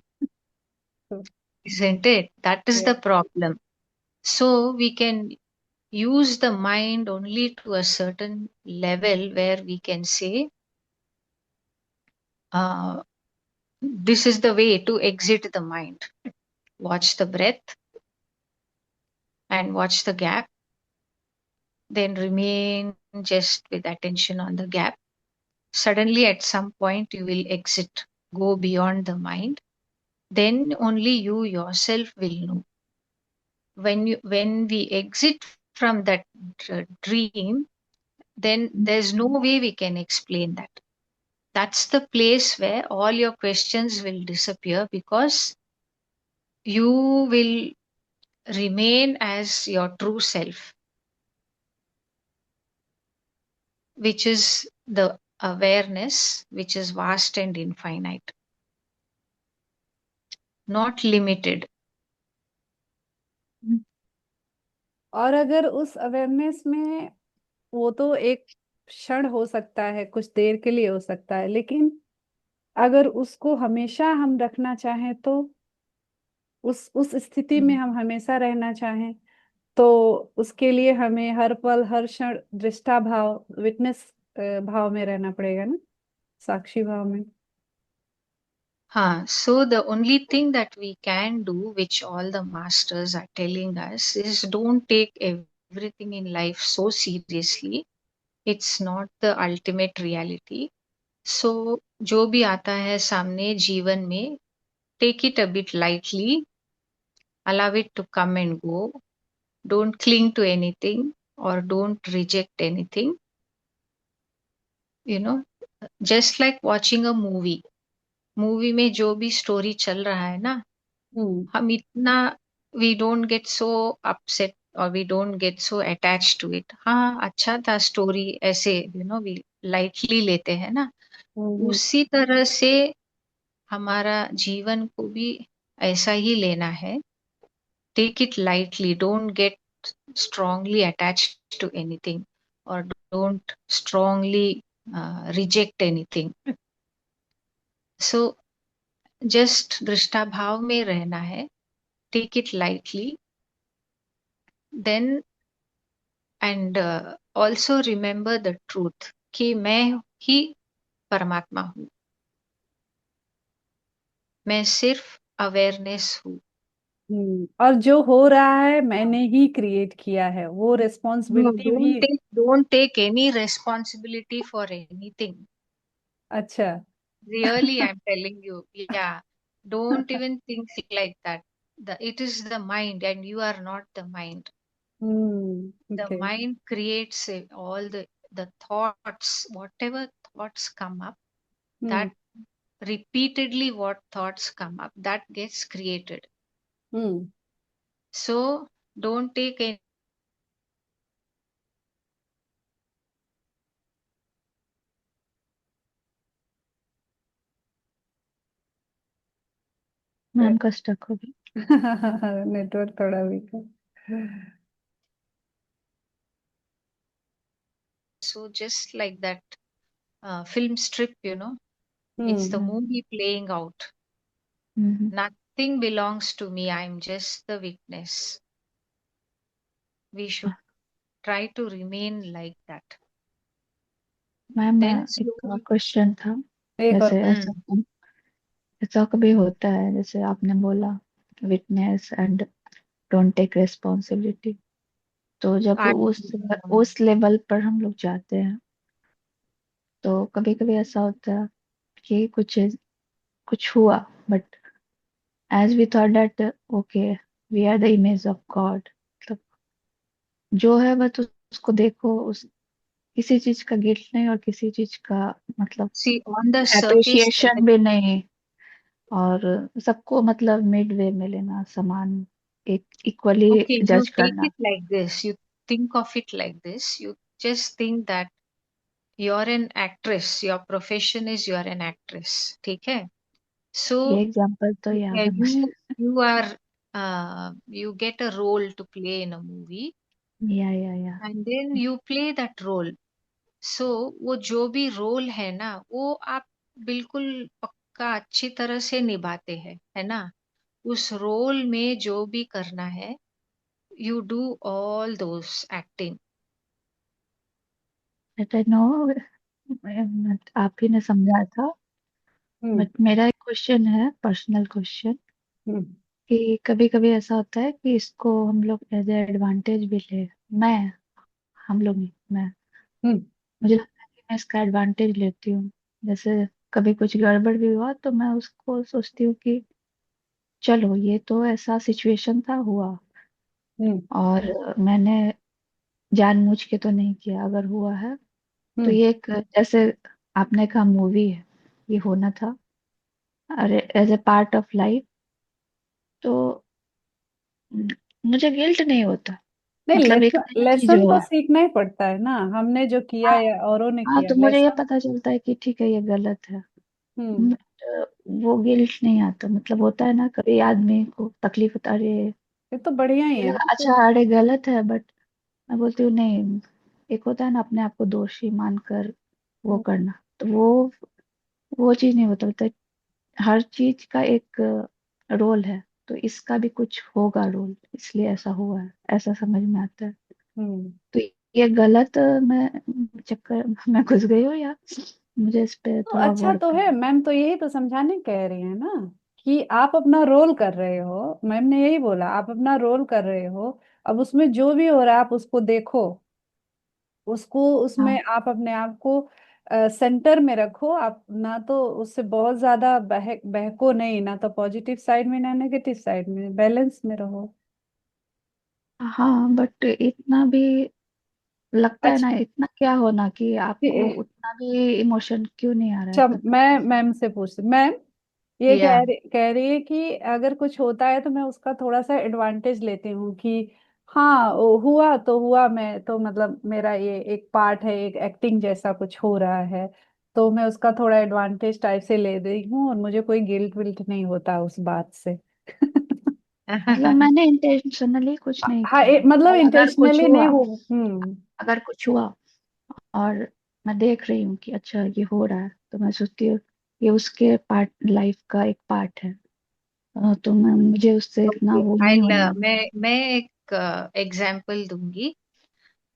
So, Isn't it? That is yeah. the problem. So we can use the mind only to a certain level where we can say, uh, this is the way to exit the mind. Watch the breath and watch the gap, then remain just with attention on the gap. Suddenly, at some point, you will exit, go beyond the mind. Then only you yourself will know. When we exit from that dream, then there's no way we can explain that. That's the place where all your questions will disappear, because you will remain as your true self, which is the awareness, which is vast and infinite, not limited. और अगर उस अवेयरनेस में, वो तो एक क्षण हो सकता है, कुछ देर के लिए हो सकता है, लेकिन अगर उसको हमेशा हम रखना चाहें, तो उस स्थिति में हम हमेशा रहना चाहें, तो उसके लिए हमें हर पल हर क्षण दृष्टा भाव, विटनेस भाव में रहना पड़ेगा ना, साक्षी भाव में. So the only thing that we can do, which all the masters are telling us, is don't take everything in life so seriously. It's not the ultimate reality. So जो भी आता है सामने जीवन में, take it a bit lightly, allow it to come and go. Don't cling to anything or don't reject anything. You know, just like watching a movie. Movie में जो भी स्टोरी चल रहा है ना, हम इतना we don't get so upset और we don't get so attach to it. हाँ, अच्छा था स्टोरी, ऐसे वी लाइटली लेते हैं ना. उसी तरह से हमारा जीवन को भी ऐसा ही लेना है. Take it lightly, don't get strongly attached to anything, or don't strongly reject anything. So just दृष्टा भाव में रहना है. Take it lightly. Then and also remember the truth कि मैं ही परमात्मा हूँ. मैं सिर्फ अवेयरनेस हूँ. और जो हो रहा है मैंने ही क्रिएट किया है, वो No, रिस्पॉन्सिबिलिटी भी. don't take any responsibility for anything. अच्छा. Really, I'm telling you. Yeah. Don't even think like that. It is the mind, and you are not the mind. The Okay. mind creates all the thoughts, whatever thoughts come up, that repeatedly what thoughts come up, that gets created. So don't take any ma'am का स्टक हो गया. नेटवर्क थोड़ा वीक है. so just like that film strip, it's the movie playing out. Nothing belongs to me, I'm just the witness. We should try to remain like that. Ma'am Then एक slowly, क्वेश्चन था. एक और. जैसे ऐसा कभी होता है, जैसे आपने बोला witness and don't take responsibility, तो जब उस लेवल पर हम लोग जाते हैं, तो कभी कभी ऐसा होता है कि कुछ हुआ, but as we thought that okay we are the image of God, मतलब जो है बस उसको देखो, उस किसी चीज का गिल्ट नहीं और किसी चीज का मतलब See, on the surface appreciation भी नहीं, और सबको मतलब मिड वे में लेना, समान एक इक्वली okay, you जज take करना। it like this. You think of it like this. You just think that you're an actress. Your profession is you're an actress. ठीक है? ये So एग्जांपल तो याद yeah, है मुझे। you are you get a role to play in a movie, या and then you play that role. So वो जो भी रोल है ना, वो आप बिल्कुल पक्का अच्छी तरह से निभाते हैं, है ना? उस रोल में जो भी करना है, you do all those acting. I know, आप ही ने समझा था। हम्म। बट मेरा एक क्वेश्चन है, पर्सनल क्वेश्चन, हम्म। कि कभी कभी ऐसा होता है कि इसको हम लोग एज ए एडवांटेज भी ले, मैं हम लोग नहीं, मैं, हम्म। मुझे लगता है कि मैं इसका एडवांटेज लेती हूँ। जैसे कभी कुछ गड़बड़ भी हुआ तो मैं उसको सोचती हूँ कि चलो ये तो ऐसा सिचुएशन था, हुआ, हम्म। और मैंने जानबूझ के तो नहीं किया, अगर हुआ है तो हम्म। ये एक, जैसे आपने कहा मूवी है, ये होना था, अरे as a part of life, तो मुझे गिल्ट नहीं होता, नहीं, मतलब एक लेसन नया चीज लेसन तो हुआ। सीखना ही पड़ता है ना, हमने जो किया हाँ, या औरों ने हाँ, किया तो मुझे ये लेसन। पता चलता है कि ठीक है ये गलत है, हम्म। बट वो गिल्ट नहीं आता, मतलब होता है ना कभी आदमी को तकलीफ होता है, अरे ये तो बढ़िया ही मुझे है लगा, ना फिर। अच्छा अरे गलत है, बट मैं बोलती हूँ नहीं, एक होता है ना अपने आप को दोषी मानकर वो हम्म। करना, तो वो चीज नहीं होता, होता है हर चीज का एक रोल है, तो इसका भी कुछ होगा रोल, इसलिए ऐसा हुआ है, ऐसा समझ में आता है। हम्म। तो ये गलत मैं चक्कर में घुस गई हूँ, या मुझे इस पे तो थोड़ा अच्छा वर्क तो है, करना। मैम तो यही तो समझाने कह रही है ना, कि आप अपना रोल कर रहे हो, मैम ने यही बोला आप अपना रोल कर रहे हो। अब उसमें जो भी हो रहा है आप उसको देखो, उसको हाँ, उसमें आप अपने आप को सेंटर में रखो, आप ना तो उससे बहुत ज्यादा बहको नहीं, ना तो पॉजिटिव साइड में ना नेगेटिव साइड में, बैलेंस में रहो। हाँ, बट इतना भी लगता है ना, अच्छा। इतना क्या होना कि आपको ये- उतना भी इमोशन क्यों नहीं आ रहा है अच्छा, तब तक। मैं मैम से पूछती, मैम ये या कह रही है कि अगर कुछ होता है तो मैं उसका थोड़ा सा एडवांटेज लेती हूँ कि हाँ हुआ तो हुआ, मैं तो मतलब मेरा ये एक पार्ट है, एक एक्टिंग जैसा कुछ हो रहा है, तो मैं उसका थोड़ा एडवांटेज टाइप से ले रही हूँ और मुझे कोई गिल्ट विल्ट नहीं होता उस बात से। मतलब मैंने इंटेंशनली कुछ नहीं हाँ, किया, मतलब और अगर कुछ इंटेंशनली नहीं हुआ, हो। हम्म। अगर कुछ हुआ और मैं देख रही हूँ कि अच्छा ये हो रहा है, तो मैं सोचती हूँ ये उसके पार्ट, लाइफ का एक पार्ट है, तो मुझे उससे इतना ओके, वो नहीं होना। मैं एक एग्जाम्पल दूंगी।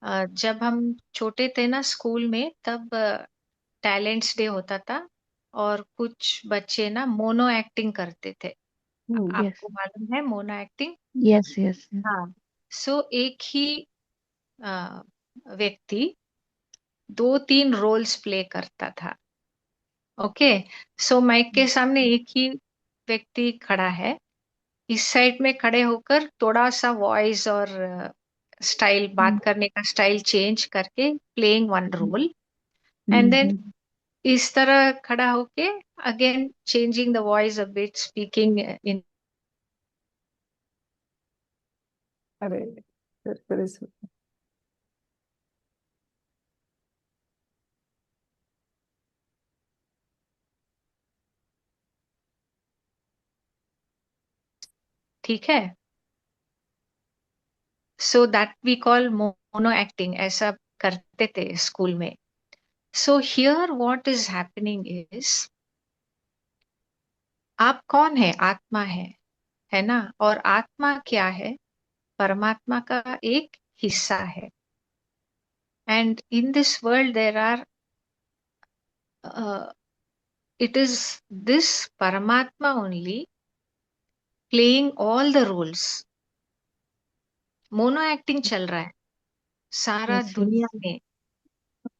जब हम छोटे थे ना स्कूल में, तब टैलेंट्स डे होता था, और कुछ बच्चे ना मोनो एक्टिंग करते थे। हम्म। यस, आपको मालूम है मोनो एक्टिंग? यस, यस, हाँ। सो एक ही व्यक्ति दो तीन रोल्स प्ले करता था। ओके। सो माइक के सामने एक ही व्यक्ति खड़ा है, इस साइड में खड़े होकर थोड़ा सा वॉइस और स्टाइल, बात करने का स्टाइल चेंज करके playing one role, and then इस तरह खड़ा होके again changing the voice a bit, speaking in. अरे फिर ठीक है? So that we call mono acting, ऐसा करते थे स्कूल में। So here what is happening is, आप कौन है? आत्मा है ना? और आत्मा क्या है? परमात्मा का एक हिस्सा है। And in this world there are, it is this Paramatma only playing all the roles. Mono acting चल रहा है सारा यस, दुनिया यस, में,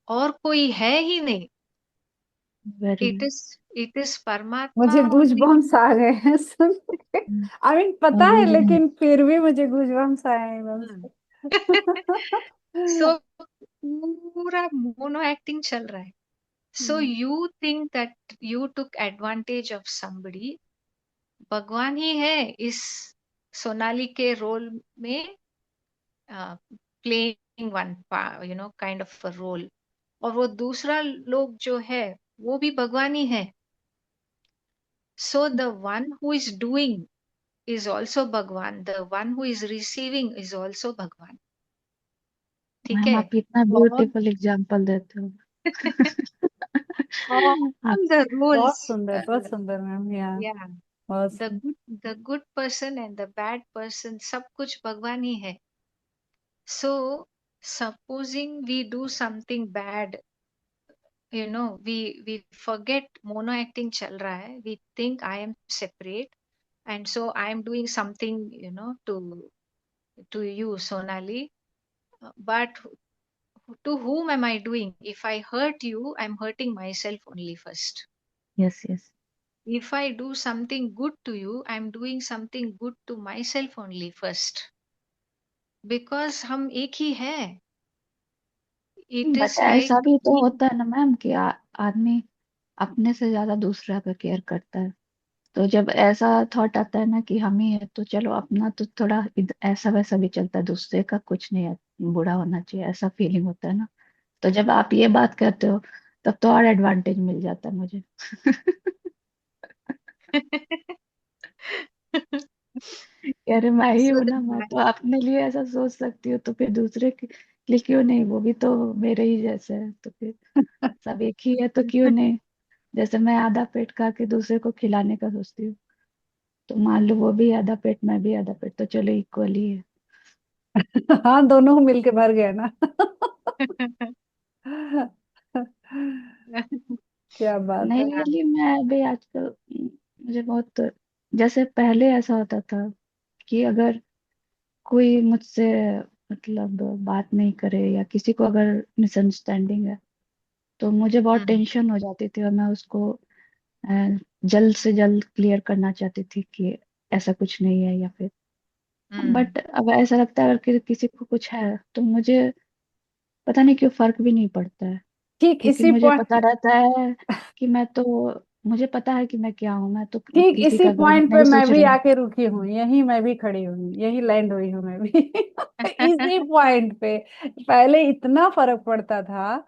और कोई है ही नहीं। वेरी। it is Paramatma मुझे गूज only. बम्स आ गए हैं सुन के। आई मीन पता है, मुझे भी नहीं। लेकिन फिर भी मुझे गूज बम्स आए हैं बस। हाँ। So पूरा मोनो एक्टिंग चल रहा है. So you think that you took advantage of somebody. भगवान ही है इस सोनाली के रोल में, playing one kind of a role. और वो दूसरा लोग जो है वो भी भगवान ही है. So the one who is doing is also Bhagwan. The one who is receiving is also Bhagwan. ठीक मैम है. आप इतना all ब्यूटीफुल एग्जांपल देते हो। आप all the बहुत roles, सुंदर, बहुत सुंदर मैम, यहाँ yeah, बहुत the सुंदर। good the good person and the bad person, सब कुछ भगवान ही है. So supposing we do something bad, we forget mono acting चल रहा है. We think I am separate, and so I am doing something, to you, Sonali. But to whom am I doing? If I hurt you, I'm hurting myself only first. Yes yes. If I do something good to you, I'm doing something good to myself only first. Because हम एक ही है. It बट is like ऐसा भी तो me. होता है ना मैम कि आदमी अपने से ज्यादा दूसरा का केयर करता है। तो जब ऐसा थॉट आता है ना कि हम ही है, तो चलो अपना तो थोड़ा ऐसा वैसा भी चलता है, दूसरे का कुछ नहीं है, बुरा होना चाहिए, ऐसा फीलिंग होता है ना। तो जब आप ये बात कहते हो तब तो और एडवांटेज मिल जाता है मुझे। अरे मैं ही So हूं the ना, मैं तो अपने लिए ऐसा सोच सकती हूँ, तो फिर दूसरे के लिए क्यों नहीं? वो भी तो मेरे ही जैसे है, तो फिर सब एक ही है तो क्यों नहीं? जैसे मैं आधा पेट खा के दूसरे को खिलाने का सोचती हूँ, तो मान लो वो भी आधा पेट मैं भी आधा पेट, तो चलो इक्वली है। हाँ, दोनों मिलके भर गए ना। क्या बात नहीं है। रियली मैं अभी आजकल मुझे बहुत, जैसे पहले ऐसा होता था कि अगर कोई मुझसे मतलब बात नहीं करे या किसी को अगर मिसअंडरस्टैंडिंग है, तो मुझे बहुत हम्म. टेंशन हो जाती थी और मैं उसको जल्द से जल्द क्लियर करना चाहती थी कि ऐसा कुछ नहीं है, या फिर हम्म. बट अब ऐसा लगता है अगर किसी को कुछ है तो मुझे पता नहीं क्यों फर्क भी नहीं पड़ता है, ठीक क्योंकि इसी मुझे पता पॉइंट रहता है कि मैं तो, मुझे पता है कि मैं क्या हूँ, मैं तो ठीक किसी इसी का घर में पॉइंट पे नहीं मैं सोच भी रही हूँ। आके रुकी हूँ, यही मैं भी खड़ी हुई, यही लैंड हुई हूँ मैं भी। इसी पॉइंट पे पहले इतना फर्क पड़ता था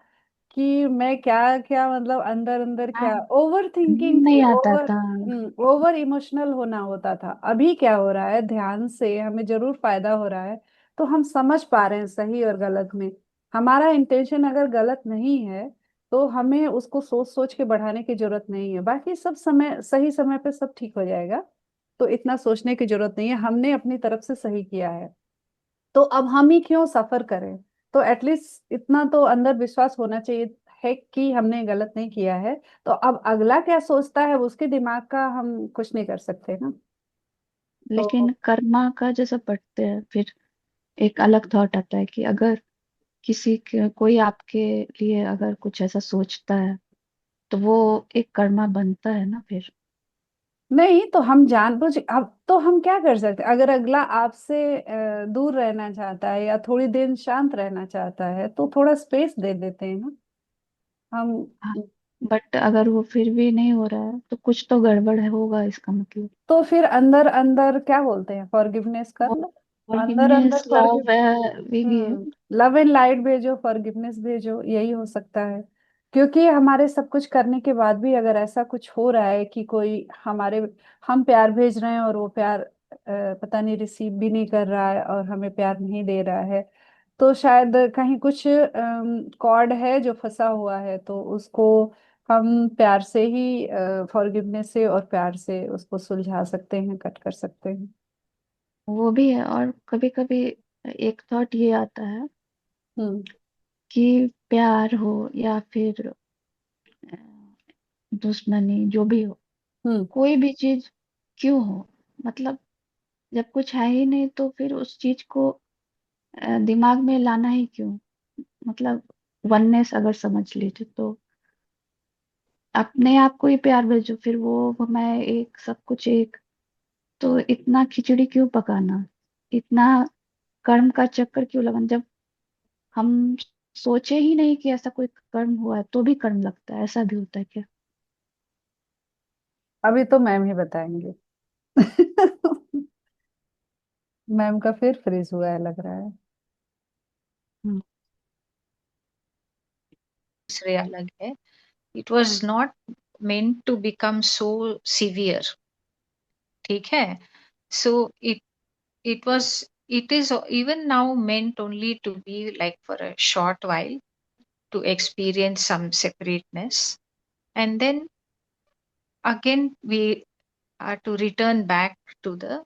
कि मैं क्या क्या मतलब अंदर अंदर क्या हाँ, ओवर थिंकिंग थी, नहीं आता ओवर था। ओवर इमोशनल होना होता था। अभी क्या हो रहा है, ध्यान से हमें जरूर फायदा हो रहा है, तो हम समझ पा रहे हैं सही और गलत में। हमारा इंटेंशन अगर गलत नहीं है तो हमें उसको सोच सोच के बढ़ाने की जरूरत नहीं है, बाकी सब समय सही समय पे सब ठीक हो जाएगा। तो इतना सोचने की जरूरत नहीं है, हमने अपनी तरफ से सही किया है, तो अब हम ही क्यों सफर करें। तो एटलीस्ट इतना तो अंदर विश्वास होना चाहिए है कि हमने गलत नहीं किया है। तो अब अगला क्या सोचता है उसके दिमाग का हम कुछ नहीं कर सकते ना। लेकिन तो कर्मा का जैसा पढ़ते हैं फिर एक अलग थॉट आता है कि अगर कोई आपके लिए अगर कुछ ऐसा सोचता है तो वो एक कर्मा बनता है ना फिर। नहीं, तो हम जानबूझ, अब तो हम क्या कर सकते हैं, अगर अगला आपसे दूर रहना चाहता है या थोड़ी देर शांत रहना चाहता है तो थोड़ा स्पेस दे देते हैं ना हम। हाँ, बट अगर वो फिर भी नहीं हो रहा है तो कुछ तो गड़बड़ है, होगा इसका मतलब। तो फिर अंदर अंदर क्या बोलते हैं, फॉरगिवनेस कर वो लो। अंदर अंदर फॉरगिवनेस फॉरगिव लव है भी है। लव एंड लाइट भेजो, फॉरगिवनेस भेजो, यही हो सकता है। क्योंकि हमारे सब कुछ करने के बाद भी अगर ऐसा कुछ हो रहा है कि कोई हमारे, हम प्यार भेज रहे हैं और वो प्यार पता नहीं रिसीव भी नहीं कर रहा है और हमें प्यार नहीं दे रहा है, तो शायद कहीं कुछ कॉर्ड है जो फंसा हुआ है, तो उसको हम प्यार से ही, फॉरगिवनेस से और प्यार से उसको सुलझा सकते हैं, कट कर सकते हैं। वो भी है, और कभी कभी एक थॉट ये आता है हम्म। कि प्यार हो या फिर अ, दुश्मनी जो भी हो, हम्म। कोई भी चीज क्यों हो, मतलब जब कुछ है ही नहीं तो फिर उस चीज को दिमाग में लाना ही क्यों? मतलब वननेस अगर समझ लीजिए तो अपने आप को ही प्यार भेजो, फिर वो मैं एक, सब कुछ एक। तो इतना खिचड़ी क्यों पकाना, इतना कर्म का चक्कर क्यों लगाना, जब हम सोचे ही नहीं कि ऐसा कोई कर्म हुआ है तो भी कर्म लगता है, ऐसा भी होता है क्या? अभी तो मैम ही बताएंगे। मैम का फिर फ्रीज हुआ है लग रहा है। हम्म। दूसरे अलग है. It was not meant to become so severe. ठीक है. So it was, it is even now meant only to be like for a short while, to experience some separateness, and then again we are to return back to the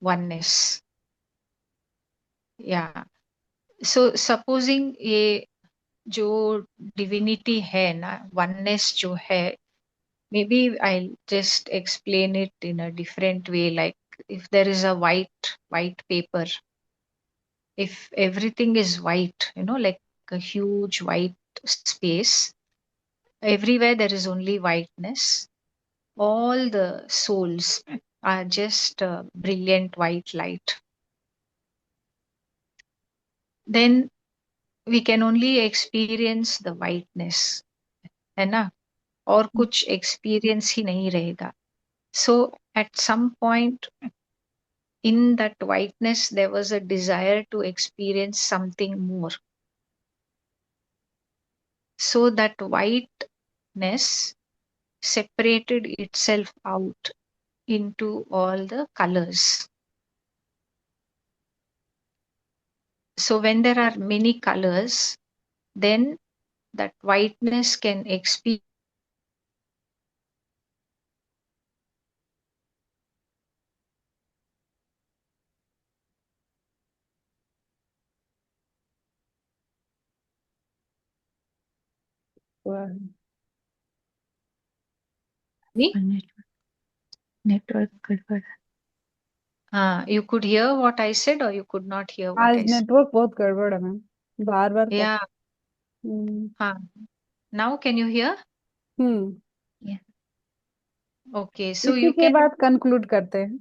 oneness. Yeah. So supposing ये जो divinity है ना, oneness जो है, maybe I'll just explain it in a different way. Like if there is a white paper, if everything is white, like a huge white space, everywhere there is only whiteness. All the souls are just a brilliant white light. Then we can only experience the whiteness, है ना? और कुछ experience ही नहीं रहेगा. So at some point in that whiteness, there was a desire to experience something more. So that whiteness separated itself out into all the colors. So when there are many colors, then that whiteness can experience me. Network गड़बड़ है। You could hear what I said, or you could not hear what आज I said. नेटवर्क बहुत गड़बड़ है ma'am, bar bar cut. Yeah. Hmm. Now can you hear? Hmm. Yeah. Okay. So इसी you के can, बाद कंक्लूड करते हैं।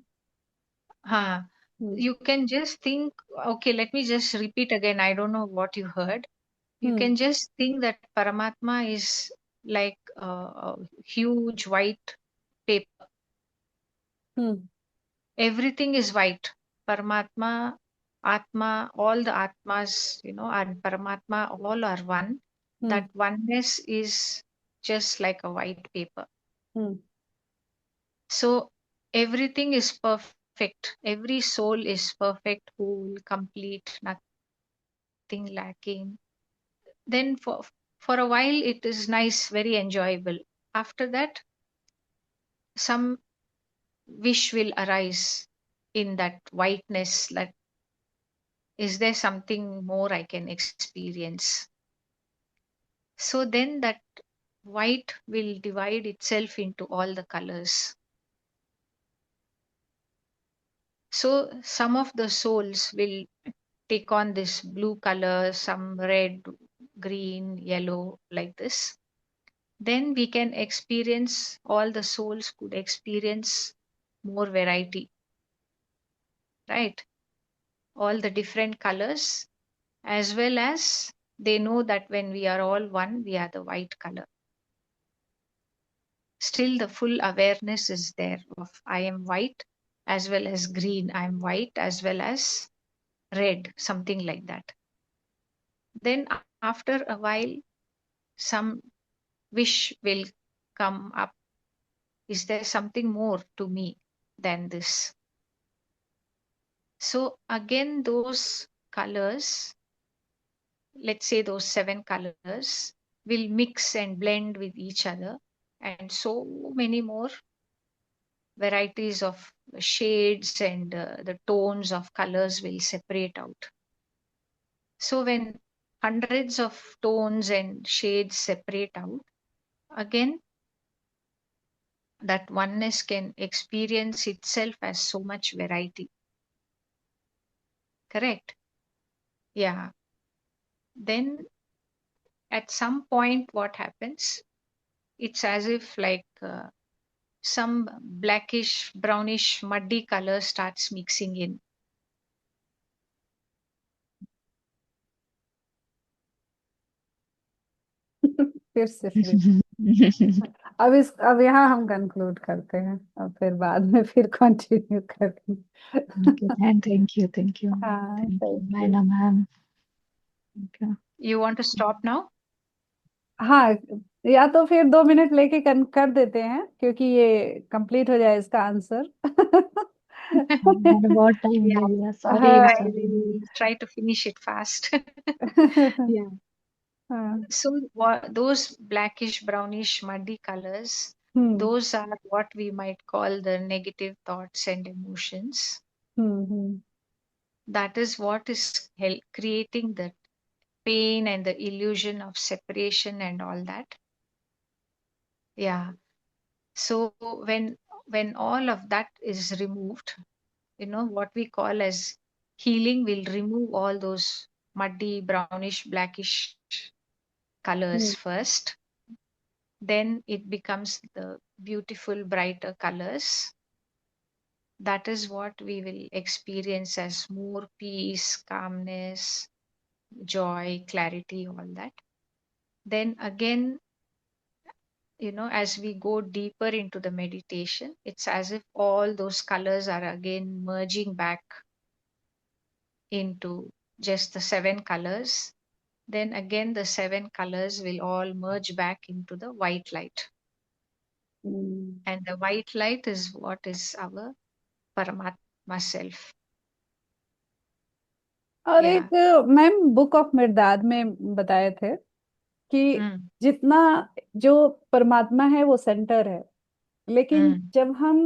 you can just think, okay, let me just repeat again. I don't know what you heard. You can just think that Paramatma is like a huge white paper. Everything is white. Paramatma, Atma, all the Atmas, and Paramatma, all are one. That oneness is just like a white paper. So everything is perfect. Every soul is perfect, whole, complete, nothing lacking. Then for a while it is nice, very enjoyable. After that, some wish will arise in that whiteness, that is there something more I can experience. So then that white will divide itself into all the colors. So some of the souls will take on this blue color, some red, green, yellow, like this. Then we can experience, all the souls could experience more variety, right? All the different colors, as well as they know that when we are all one, we are the white color. Still the full awareness is there of I am white as well as green, I am white as well as red, something like that. Then after a while, some wish will come up. Is there something more to me than this? So again, those colors, let's say those 7 colors, will mix and blend with each other, and so many more varieties of shades and the tones of colors will separate out. So when hundreds of tones and shades separate out, again that oneness can experience itself as so much variety. Correct? Yeah. Then at some point, what happens? it's as if like some blackish, brownish, muddy color starts mixing in. फिर से फ्री। अब यहाँ हम कंक्लूड करते हैं, अब फिर बाद में फिर कंटिन्यू करेंगे। Thank you, हाँ, thank you, thank you. Naina ma'am. Thank you. You want to stop now? हाँ, या तो फिर 2 मिनट लेके कर देते हैं, क्योंकि ये कंप्लीट हो जाए इसका आंसर। मैंने बहुत टाइम Yeah, ले लिया, we सॉरी हाँ। Sorry. will try to finish it fast. Yeah. हाँ। So those blackish, brownish, muddy colors, hmm. those are what we might call the negative thoughts and emotions. Hmm. That is what is creating the pain and the illusion of separation and all that. Yeah. So when all of that is removed, what we call as healing will remove all those muddy, brownish, blackish colors hmm. first. Then it becomes the beautiful, brighter colors. That is what we will experience as more peace, calmness, joy, clarity, all that. Then again, as we go deeper into the meditation, it's as if all those colors are again merging back into just the 7 colors. Then again, the 7 colors will all merge back into the white light. Hmm. And the white light is what is our Paramatma self. और Yeah. एक मैम बुक ऑफ मिर्दाद में बताए थे कि Mm, जितना जो परमात्मा है वो सेंटर है, लेकिन mm, जब हम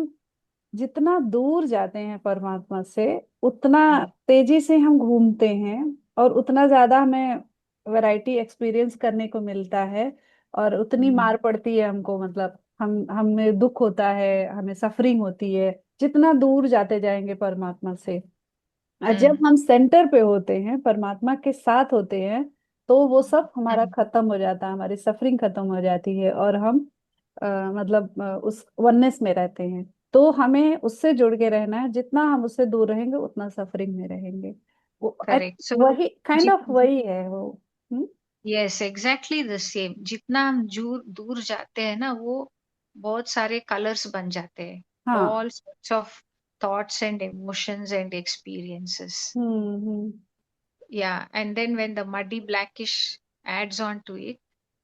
जितना दूर जाते हैं परमात्मा से, उतना mm, तेजी से हम घूमते हैं, और उतना ज्यादा हमें वैरायटी एक्सपीरियंस करने को मिलता है, और उतनी mm, मार पड़ती है हमको, मतलब हमें दुख होता है, हमें सफरिंग होती है, जितना दूर जाते जाएंगे परमात्मा से। और जब mm, हम सेंटर पे होते हैं, परमात्मा के साथ होते हैं, तो वो सब हमारा mm. खत्म हो जाता है, हमारी सफरिंग खत्म हो जाती है, और हम मतलब उस वननेस में रहते हैं। तो हमें उससे जुड़ के रहना है, जितना हम उससे दूर रहेंगे उतना सफरिंग में रहेंगे। वो Correct. So, वही काइंड jit, ऑफ वही है वो। हम्म। yes, exactly the same. जितना हम दूर जाते हैं ना, वो बहुत सारे कलर्स बन जाते हैं. हाँ। All sorts of thoughts and emotions and experiences. Hmm. Yeah, and then when the muddy blackish adds on to it,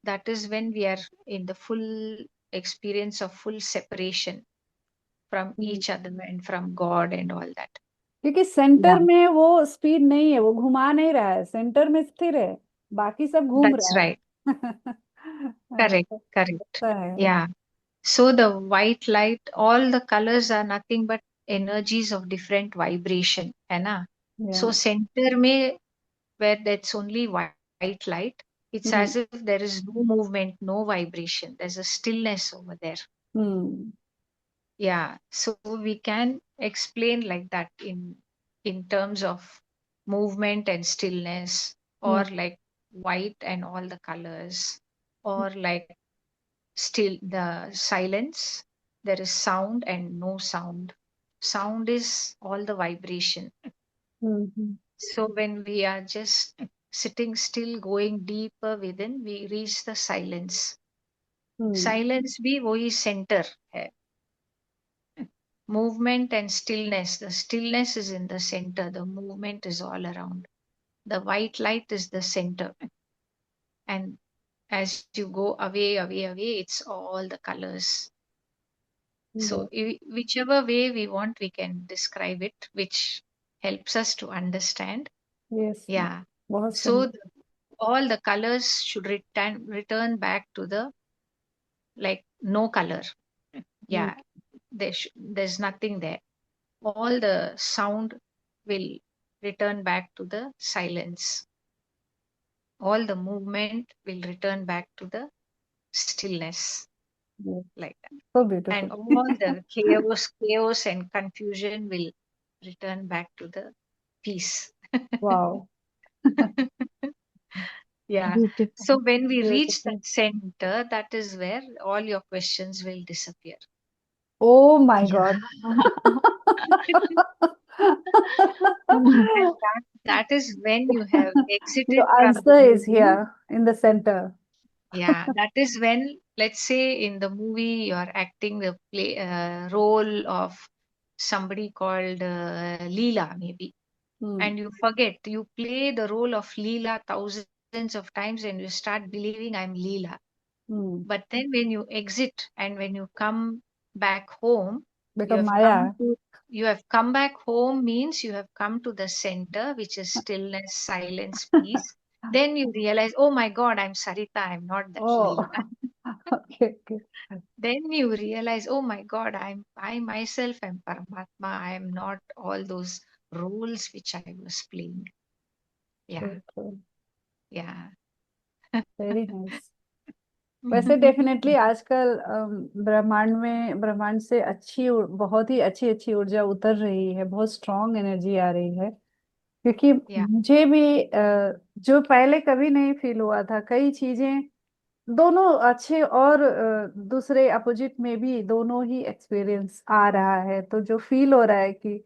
that is when we are in the full experience of full separation from hmm. each other and from God and all that. क्योंकि सेंटर Yeah, में वो स्पीड नहीं है, वो घुमा नहीं रहा है, सेंटर में स्थिर है, बाकी सब घूम that's रहा right. है। Correct, correct. ऐसा है। Yeah. So the white light, all the colors are nothing but energies of different vibration, है ना? या। So center में where that's only white light, it's hmm. as if there is no movement, no vibration. There's a stillness over there. Hmm. Yeah. So we can explain like that in terms of movement and stillness, or hmm. like white and all the colors, or like still the silence. There is sound and no sound. Sound is all the vibration. Hmm. So when we are just sitting still, going deeper within, we reach the silence. Hmm. Silence भी वही center है. Movement and stillness. The stillness is in the center. The movement is all around. The white light is the center. And as you go away, away, away, it's all the colors. So whichever way we want, we can describe it, which helps us to understand. Yes. Yeah. बहुत So सुंदर। all the colors should return back to the like no color. Hmm. Yeah. There's nothing there. All the sound will return back to the silence. All the movement will return back to the stillness, like that. So And beautiful. all the chaos and confusion will return back to the peace. Wow. Yeah. Beautiful. So when we reach Beautiful. that center, that is where all your questions will disappear. Oh my Yeah. God. And that is when you have exited Your from the answer is movie. here in the center. Yeah, that is when, let's say in the movie, you're acting the play role of somebody called Leela, maybe, Hmm. and you forget. You play the role of Leela thousands of times, and you start believing I'm Leela. Hmm. But then when you exit and when you come back home, you Become have Maya. come back home means you have come to the center, which is stillness, silence, peace. Then you realize, oh my God, I'm Sarita, I'm not that Oh, Leela. okay, okay. Then you realize, oh my God, I myself am Paramatma. I am not all those roles which I was playing. Yeah, Okay. yeah. Very nice. वैसे डेफिनेटली आजकल ब्रह्मांड से बहुत ही अच्छी अच्छी ऊर्जा उतर रही है, बहुत स्ट्रांग एनर्जी आ रही है, क्योंकि Yeah. मुझे भी जो पहले कभी नहीं फील हुआ था, कई चीजें दोनों अच्छे और दूसरे अपोजिट में भी दोनों ही एक्सपीरियंस आ रहा है, तो जो फील हो रहा है कि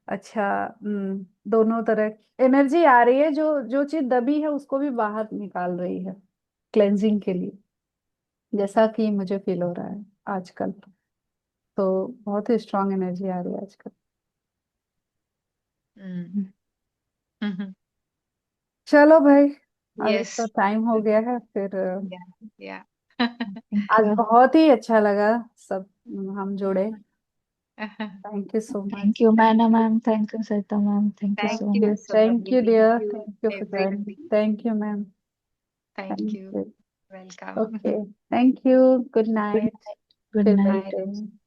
अच्छा, दोनों तरह एनर्जी आ रही है, जो जो चीज दबी है उसको भी बाहर निकाल रही है क्लेंजिंग के लिए, जैसा कि मुझे फील हो रहा है आजकल। तो बहुत ही स्ट्रांग एनर्जी आ रही है आजकल। Mm. Mhm. चलो भाई, अभी तो Yes. टाइम हो गया है फिर। Yeah. Yeah. Thank आज you. बहुत ही अच्छा लगा, सब हम जुड़े। Thank you so Thank much. you, Mana ma'am. Thank you, Sarita ma'am. Thank you Thank so you, much. Thank Subhagini. You Thank dear, you, thank you for joining. everybody. Thank you ma'am. Thank thank you. You. Welcome. Okay, thank you, good Good night, night. Good फिर night. Bye. मिलते हैं।